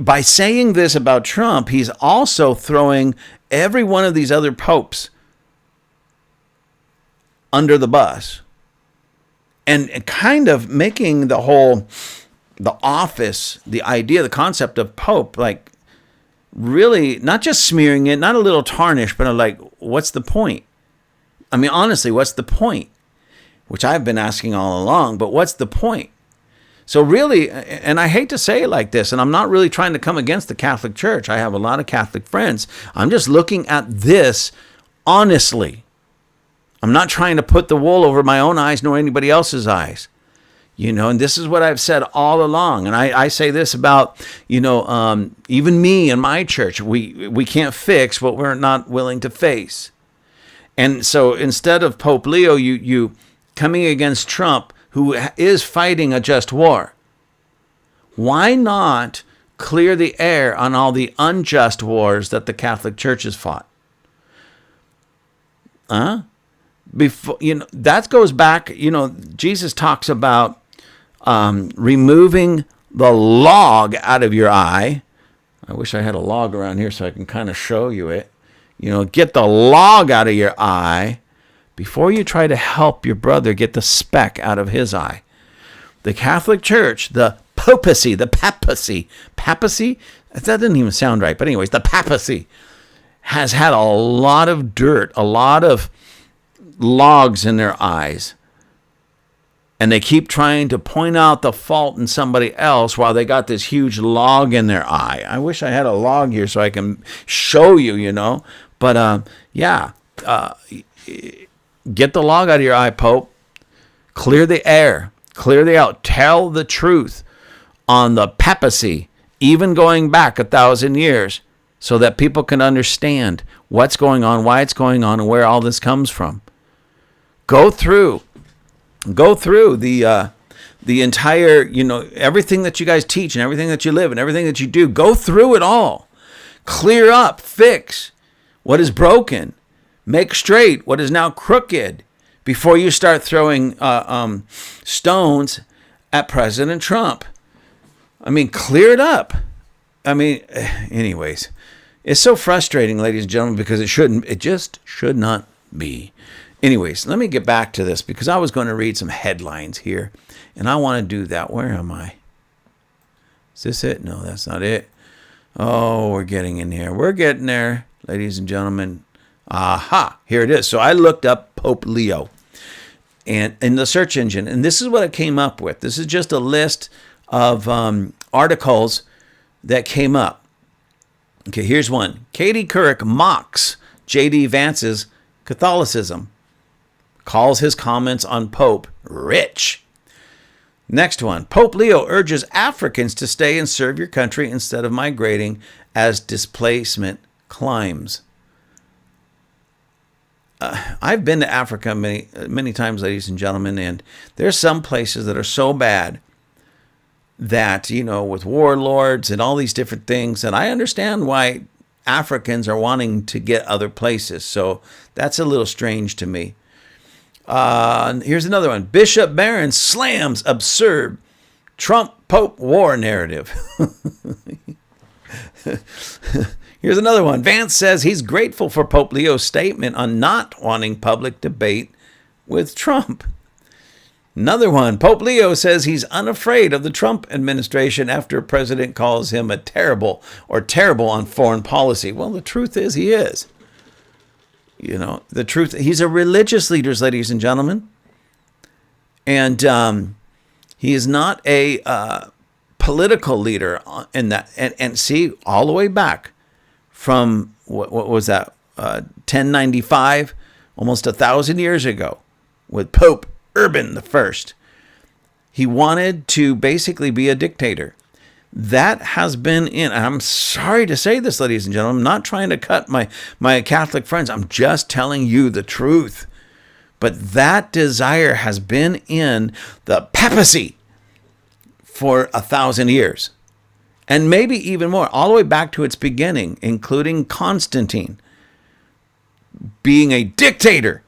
Speaker 1: by saying this about Trump, he's also throwing every one of these other popes under the bus and kind of making the office, the idea, the concept of Pope, like really not just smearing it, not a little tarnish, but like, what's the point? I mean, honestly, what's the point? Which I've been asking all along, but what's the point? So really, and I hate to say it like this, and I'm not really trying to come against the Catholic Church. I have a lot of Catholic friends. I'm just looking at this honestly. I'm not trying to put the wool over my own eyes nor anybody else's eyes. And this is what I've said all along. And I say this about, even me and my church, we can't fix what we're not willing to face. And so instead of Pope Leo, you coming against Trump, who is fighting a just war, why not clear the air on all the unjust wars that the Catholic Church has fought? Before, that goes back, Jesus talks about removing the log out of your eye. I wish I had a log around here so I can kind of show you it. Get the log out of your eye before you try to help your brother get the speck out of his eye. The Catholic Church, the papacy, that doesn't even sound right. But anyways, the papacy has had a lot of dirt, a lot of logs in their eyes. And they keep trying to point out the fault in somebody else while they got this huge log in their eye. I wish I had a log here so I can show you, But, get the log out of your eye, Pope. Clear the air. Clear the out. Tell the truth on the papacy, even going back 1,000 years, so that people can understand what's going on, why it's going on, and where all this comes from. Go through the entire, everything that you guys teach and everything that you live and everything that you do. Go through it all. Clear up, fix what is broken. Make straight what is now crooked before you start throwing stones at President Trump. I mean, clear it up. I mean, anyways, it's so frustrating, ladies and gentlemen, because it just should not be. Anyways, let me get back to this because I was going to read some headlines here, and I want to do that. Where am I? Is this it? No, that's not it. Oh, we're getting in here. We're getting there, ladies and gentlemen. Aha, here it is. So I looked up Pope Leo and in the search engine, and this is what I came up with. This is just a list of articles that came up. Okay, here's one. Katie Couric mocks J.D. Vance's Catholicism, calls his comments on Pope rich. Next one. Pope Leo urges Africans to stay and serve your country instead of migrating as displacement climbs. I've been to Africa many times, ladies and gentlemen, and there's some places that are so bad that, with warlords and all these different things, and I understand why Africans are wanting to get other places. So that's a little strange to me. Here's another one. Bishop Barron slams absurd Trump Pope war narrative. Here's another one. Vance says he's grateful for Pope Leo's statement on not wanting public debate with Trump. Another one. Pope Leo says he's unafraid of the Trump administration after a president calls him a terrible on foreign policy. Well, the truth is he is. You know, the truth, he's a religious leader, ladies and gentlemen. And he is not a political leader in that. And see, all the way back from, what was that, 1095, almost 1,000 years ago, with Pope Urban I. He wanted to basically be a dictator. That has been in, and I'm sorry to say this, ladies and gentlemen, I'm not trying to cut my Catholic friends. I'm just telling you the truth. But that desire has been in the papacy for 1,000 years. And maybe even more, all the way back to its beginning, including Constantine being a dictator,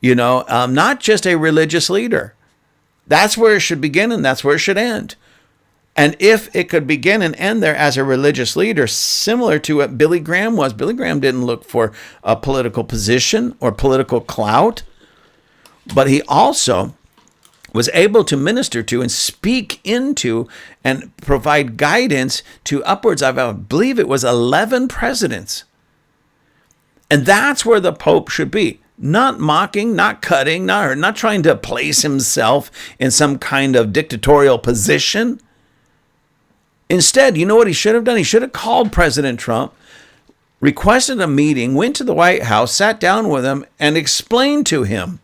Speaker 1: you know, not just a religious leader. That's where it should begin and that's where it should end. And if it could begin and end there as a religious leader, similar to what Billy Graham was, Billy Graham didn't look for a political position or political clout, but he also was able to minister to and speak into and provide guidance to upwards of, I believe it was 11 presidents. And that's where the Pope should be. Not mocking, not cutting, not trying to place himself in some kind of dictatorial position. Instead, you know what he should have done? He should have called President Trump, requested a meeting, went to the White House, sat down with him, and explained to him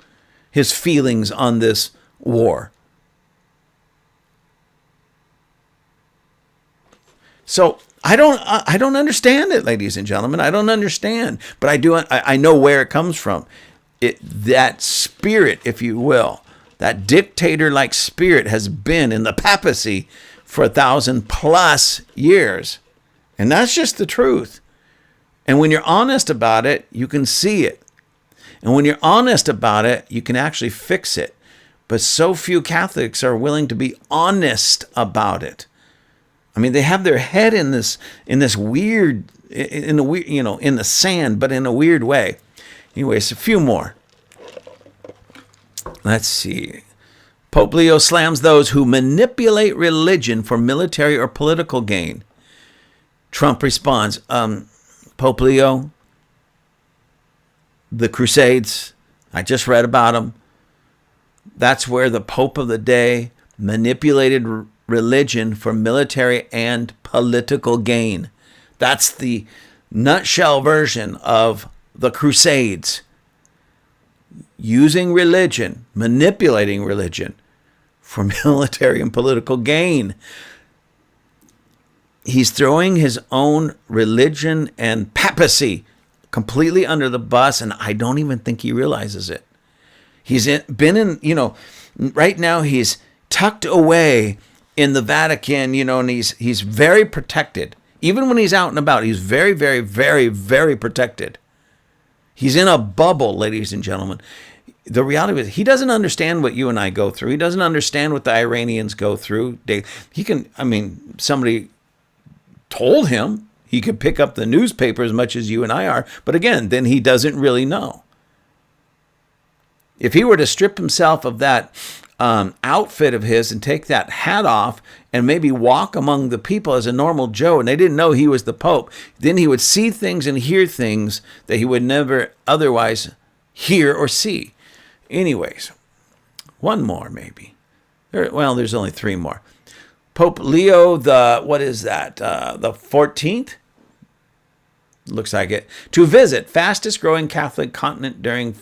Speaker 1: his feelings on this war. So I don't understand it, ladies and gentlemen. I don't understand, but I do. I know where it comes from. That spirit, if you will, that dictator-like spirit has been in the papacy for 1,000+ years. And that's just the truth. And when you're honest about it, you can see it. And when you're honest about it, you can actually fix it. But so few Catholics are willing to be honest about it. I mean, they have their head in this weird, in the sand, but in a weird way. Anyways, a few more. Let's see. Pope Leo slams those who manipulate religion for military or political gain. Trump responds, Pope Leo, the Crusades, I just read about them. That's where the Pope of the day manipulated religion for military and political gain. That's the nutshell version of the Crusades. Using religion, manipulating religion for military and political gain. He's throwing his own religion and papacy completely under the bus, and I don't even think he realizes it. Right now he's tucked away in the Vatican, and he's very protected. Even when he's out and about, he's very, very, very, very protected. He's in a bubble, ladies and gentlemen. The reality is he doesn't understand what you and I go through. He doesn't understand what the Iranians go through. Somebody told him he could pick up the newspaper as much as you and I are. But again, then he doesn't really know. If he were to strip himself of that outfit of his and take that hat off and maybe walk among the people as a normal Joe, and they didn't know he was the Pope, then he would see things and hear things that he would never otherwise hear or see. Anyways, one more maybe. There's only 3 more. Pope Leo the 14th? Looks like it. To visit fastest growing Catholic continent during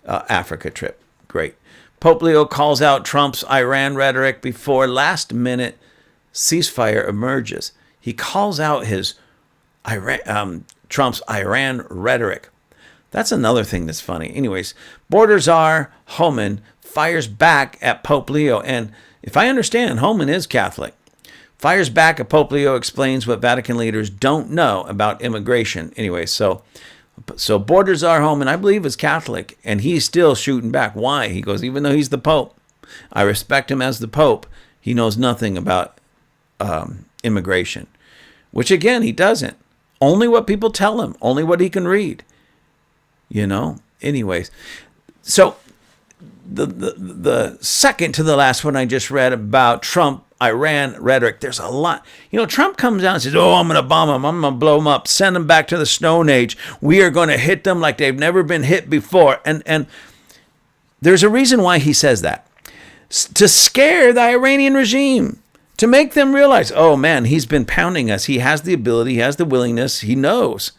Speaker 1: Africa trip. Great. Pope Leo calls out Trump's Iran rhetoric before last minute ceasefire emerges. He calls out his Trump's Iran rhetoric. That's another thing that's funny. Anyways, border czar Homan fires back at Pope Leo. And if I understand, Homan is Catholic. Fires back at Pope Leo, explains what Vatican leaders don't know about immigration. Anyway, so So Borders our home, and I believe is Catholic, and he's still shooting back. Why? He goes, even though he's the Pope, I respect him as the Pope. He knows nothing about immigration, which again, he doesn't. Only what people tell him, only what he can read. Anyways, so the second to the last one I just read about Trump, Iran rhetoric, there's a lot. Trump comes out and says, I'm going to bomb them. I'm going to blow them up, send them back to the Stone Age. We are going to hit them like they've never been hit before. And there's a reason why he says that. To scare the Iranian regime, to make them realize, oh man, he's been pounding us. He has the ability, he has the willingness, he knows.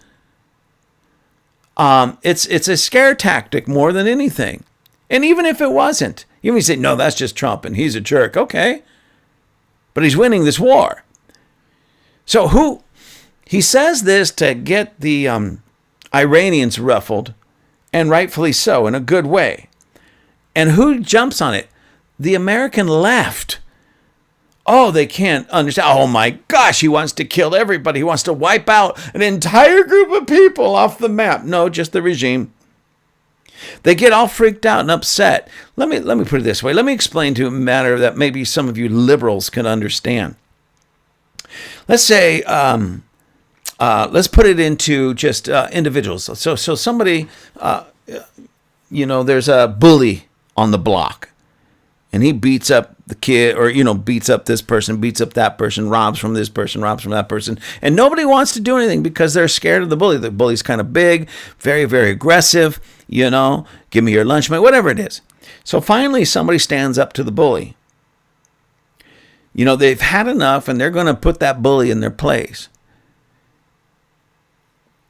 Speaker 1: It's a scare tactic more than anything. And even if it wasn't, you may say, no, that's just Trump and he's a jerk. Okay. But he's winning this war. So he says this to get the Iranians ruffled, and rightfully so, in a good way. And who jumps on it? The American left. Oh, they can't understand. Oh my gosh, he wants to kill everybody. He wants to wipe out an entire group of people off the map. No, just the regime. They get all freaked out and upset. Let me put it this way. Let me explain to a matter that maybe some of you liberals can understand. Let's say, let's put it into just individuals. So somebody, there's a bully on the block, and he beats up the kid, or beats up this person, beats up that person, robs from this person, robs from that person, and nobody wants to do anything because they're scared of the bully. The bully's kind of big, very, very aggressive. Give me your lunch money, whatever it is. So finally, somebody stands up to the bully. They've had enough, and they're going to put that bully in their place.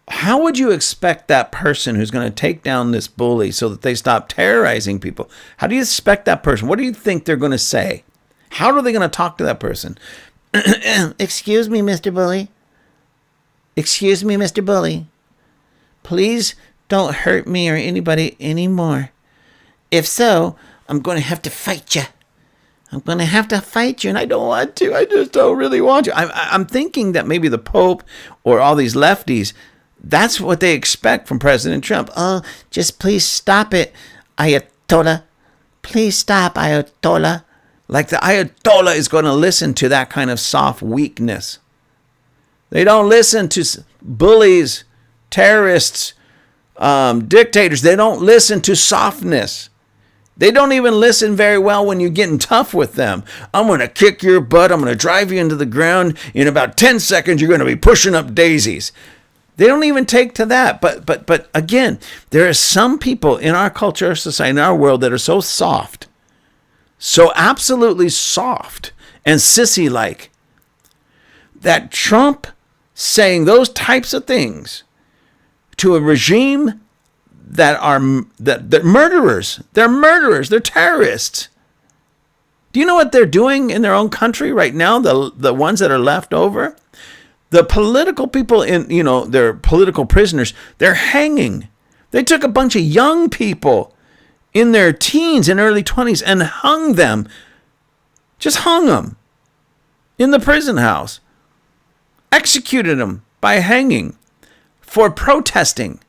Speaker 1: How would you expect that person who's going to take down this bully so that they stop terrorizing people? How do you expect that person? What do you think they're going to say? How are they going to talk to that person? Excuse me, Mr. Bully. Excuse me, Mr. Bully. Please don't hurt me or anybody anymore. If so, I'm going to have to fight you. I'm going to have to fight you, and I don't want to. I just don't really want to. I'm thinking that maybe the Pope or all these lefties, that's what they expect from President Trump. Oh, just please stop it, Ayatollah. Please stop, Ayatollah. Like the Ayatollah is going to listen to that kind of soft weakness. They don't listen to bullies, terrorists, dictators. They don't listen to softness. They don't even listen very well when you're getting tough with them. I'm going to kick your butt. I'm going to drive you into the ground. In about 10 seconds, you're going to be pushing up daisies. They don't even take to that. But again, there are some people in our culture, our society, in our world that are so soft, so absolutely soft and sissy-like, that Trump saying those types of things to a regime that are murderers. They're murderers. They're terrorists. Do you know what they're doing in their own country right now? The ones that are left over, the political people they're political prisoners. They're hanging. They took a bunch of young people in their teens and early 20s and hung them. Just hung them in the prison house. Executed them by hanging for protesting.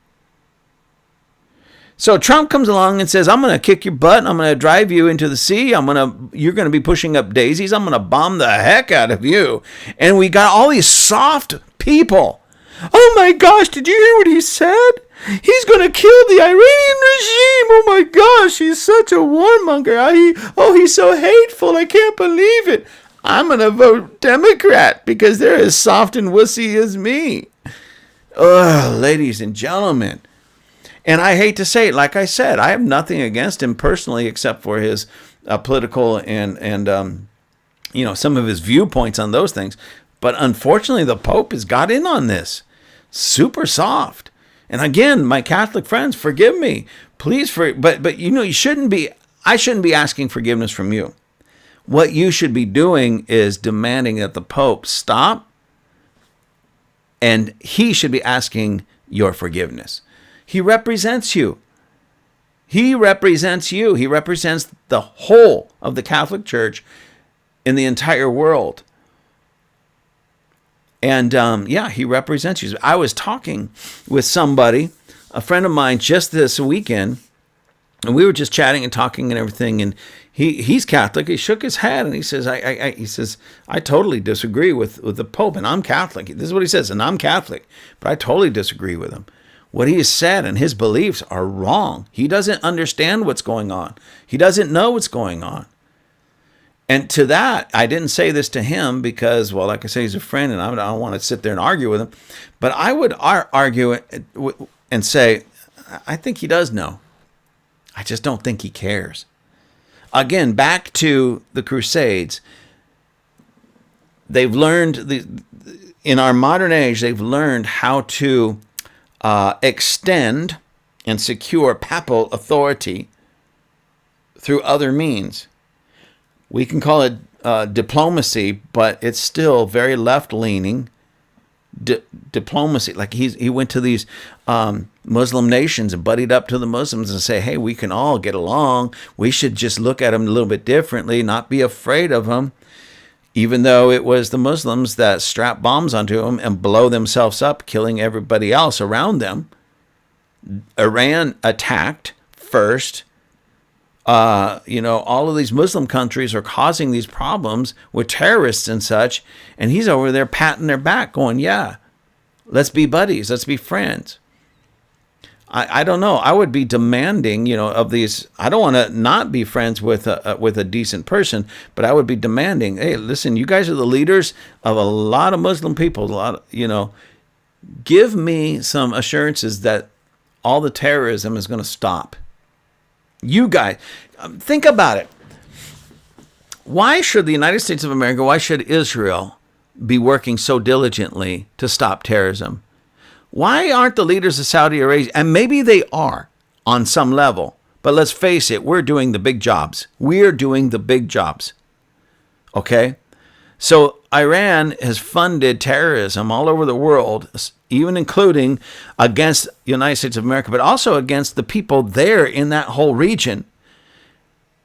Speaker 1: So Trump comes along and says, I'm going to kick your butt. I'm going to drive you into the sea. You're going to be pushing up daisies. I'm going to bomb the heck out of you. And we got all these soft people. Oh my gosh, did you hear what he said? He's going to kill the Iranian regime. Oh my gosh, he's such a warmonger. He's so hateful. I can't believe it. I'm going to vote Democrat because they're as soft and wussy as me. Ugh, ladies and gentlemen. And I hate to say it, like I said, I have nothing against him personally except for his political and some of his viewpoints on those things. But unfortunately, the Pope has got in on this. Super soft. And again, my Catholic friends, forgive me. Please, but you shouldn't be, I shouldn't be asking forgiveness from you. What you should be doing is demanding that the Pope stop, and he should be asking your forgiveness. He represents you. He represents you. He represents the whole of the Catholic Church in the entire world. And he represents you. I was talking with somebody a friend of mine just this weekend, and we were just chatting and talking and everything, and he's Catholic. He shook his head and he says, I totally disagree with the Pope, and I'm Catholic. This is what he says, and I'm Catholic, but I totally disagree with him. What he has said and his beliefs are wrong. He doesn't understand what's going on. He doesn't know what's going on. And to that, I didn't say this to him because, well, like I say, he's a friend, and I don't want to sit there and argue with him. But I would argue and say, I think he does know. I just don't think he cares. Again, back to the Crusades. They've learned, in our modern age, they've learned how to extend and secure papal authority through other means. We can call it diplomacy, but it's still very left-leaning diplomacy. Like he went to these Muslim nations and buddied up to the Muslims and say, hey, we can all get along. We should just look at them a little bit differently, not be afraid of them, even though it was the Muslims that strap bombs onto them and blow themselves up, killing everybody else around them. Iran attacked first. All of these Muslim countries are causing these problems with terrorists and such, and he's over there patting their back going, yeah, let's be buddies, let's be friends. I don't know. I would be demanding, of these. I don't want to not be friends with a decent person, but I would be demanding, hey, listen, you guys are the leaders of a lot of Muslim people. Give me some assurances that all the terrorism is going to stop. You guys, think about it. Why should the United States of America, why should Israel be working so diligently to stop terrorism? Why aren't the leaders of Saudi Arabia, and maybe they are on some level, but let's face it, we're doing the big jobs. We're doing the big jobs. Okay? So Iran has funded terrorism all over the world, even including against the United States of America, but also against the people there in that whole region.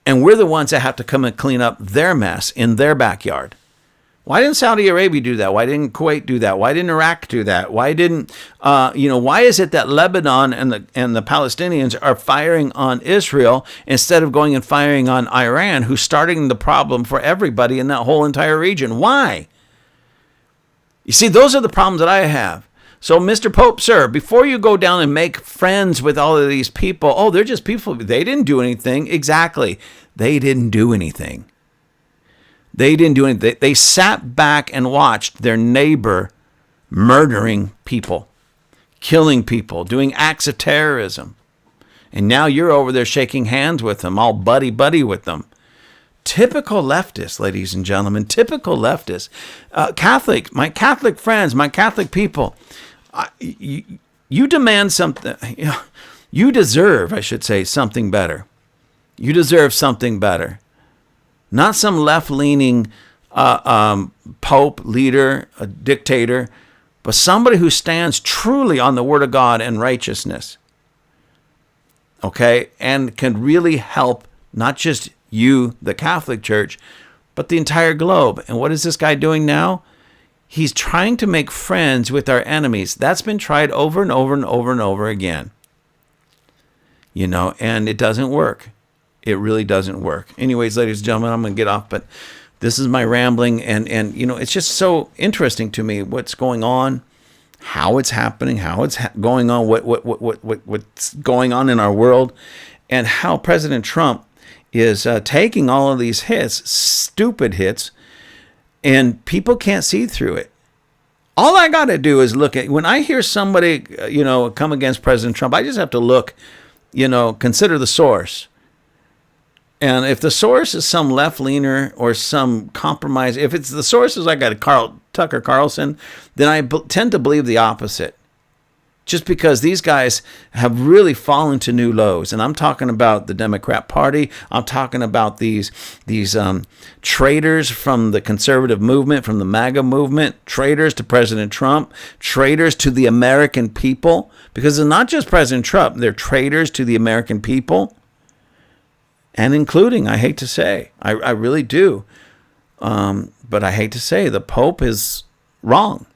Speaker 1: And we're the ones that have to come and clean up their mess in their backyard. Why didn't Saudi Arabia do that? Why didn't Kuwait do that? Why didn't Iraq do that? Why didn't, why is it that Lebanon and the Palestinians are firing on Israel instead of going and firing on Iran, who's starting the problem for everybody in that whole entire region? Why? You see, those are the problems that I have. So, Mr. Pope, sir, before you go down and make friends with all of these people, oh, they're just people. They didn't do anything. Exactly. They didn't do anything. They didn't do anything. They sat back and watched their neighbor murdering people, killing people, doing acts of terrorism. And now you're over there shaking hands with them, all buddy-buddy with them. Typical leftists, ladies and gentlemen, typical leftists. My Catholic friends, my Catholic people, you demand something. You deserve, I should say, something better. You deserve something better. Not some left-leaning pope, leader, a dictator, but somebody who stands truly on the Word of God and righteousness. Okay? And can really help not just you, the Catholic Church, but the entire globe. And what is this guy doing now? He's trying to make friends with our enemies. That's been tried over and over and over and over again. And it doesn't work. It really doesn't work. Anyways, ladies and gentlemen, I'm going to get off, but this is my rambling, and it's just so interesting to me what's going on, how it's happening, how it's going on, what's going on in our world, and how President Trump is taking all of these hits, stupid hits, and people can't see through it. All I got to do is look at, when I hear somebody, come against President Trump, I just have to look, consider the source. And if the source is some left-leaner or some compromise, if it's the source is like a Tucker Carlson, then I tend to believe the opposite. Just because these guys have really fallen to new lows. And I'm talking about the Democrat Party. I'm talking about these traitors from the conservative movement, from the MAGA movement, traitors to President Trump, traitors to the American people. Because it's not just President Trump. They're traitors to the American people. And including, I hate to say, I really do. But I hate to say, the Pope is wrong.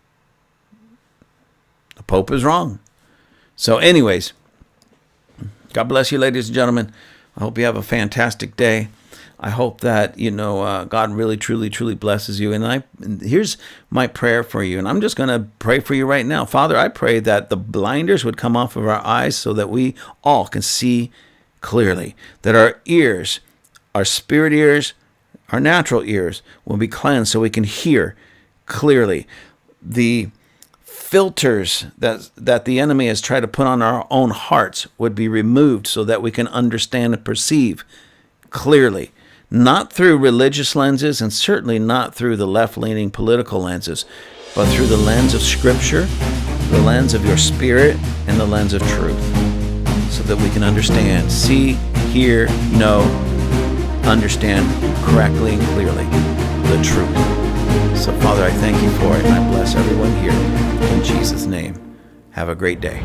Speaker 1: The Pope is wrong. So anyways, God bless you, ladies and gentlemen. I hope you have a fantastic day. I hope that, God really, truly, truly blesses you. And here's my prayer for you. And I'm just going to pray for you right now. Father, I pray that the blinders would come off of our eyes so that we all can see clearly, that our ears, our spirit ears, our natural ears will be cleansed so we can hear clearly. The filters that the enemy has tried to put on our own hearts would be removed so that we can understand and perceive clearly, not through religious lenses and certainly not through the left-leaning political lenses, but through the lens of Scripture, the lens of your spirit, and the lens of truth, so that we can understand, see, hear, know, understand correctly and clearly the truth. So, Father, I thank you for it, and I bless everyone here in Jesus' name. Have a great day.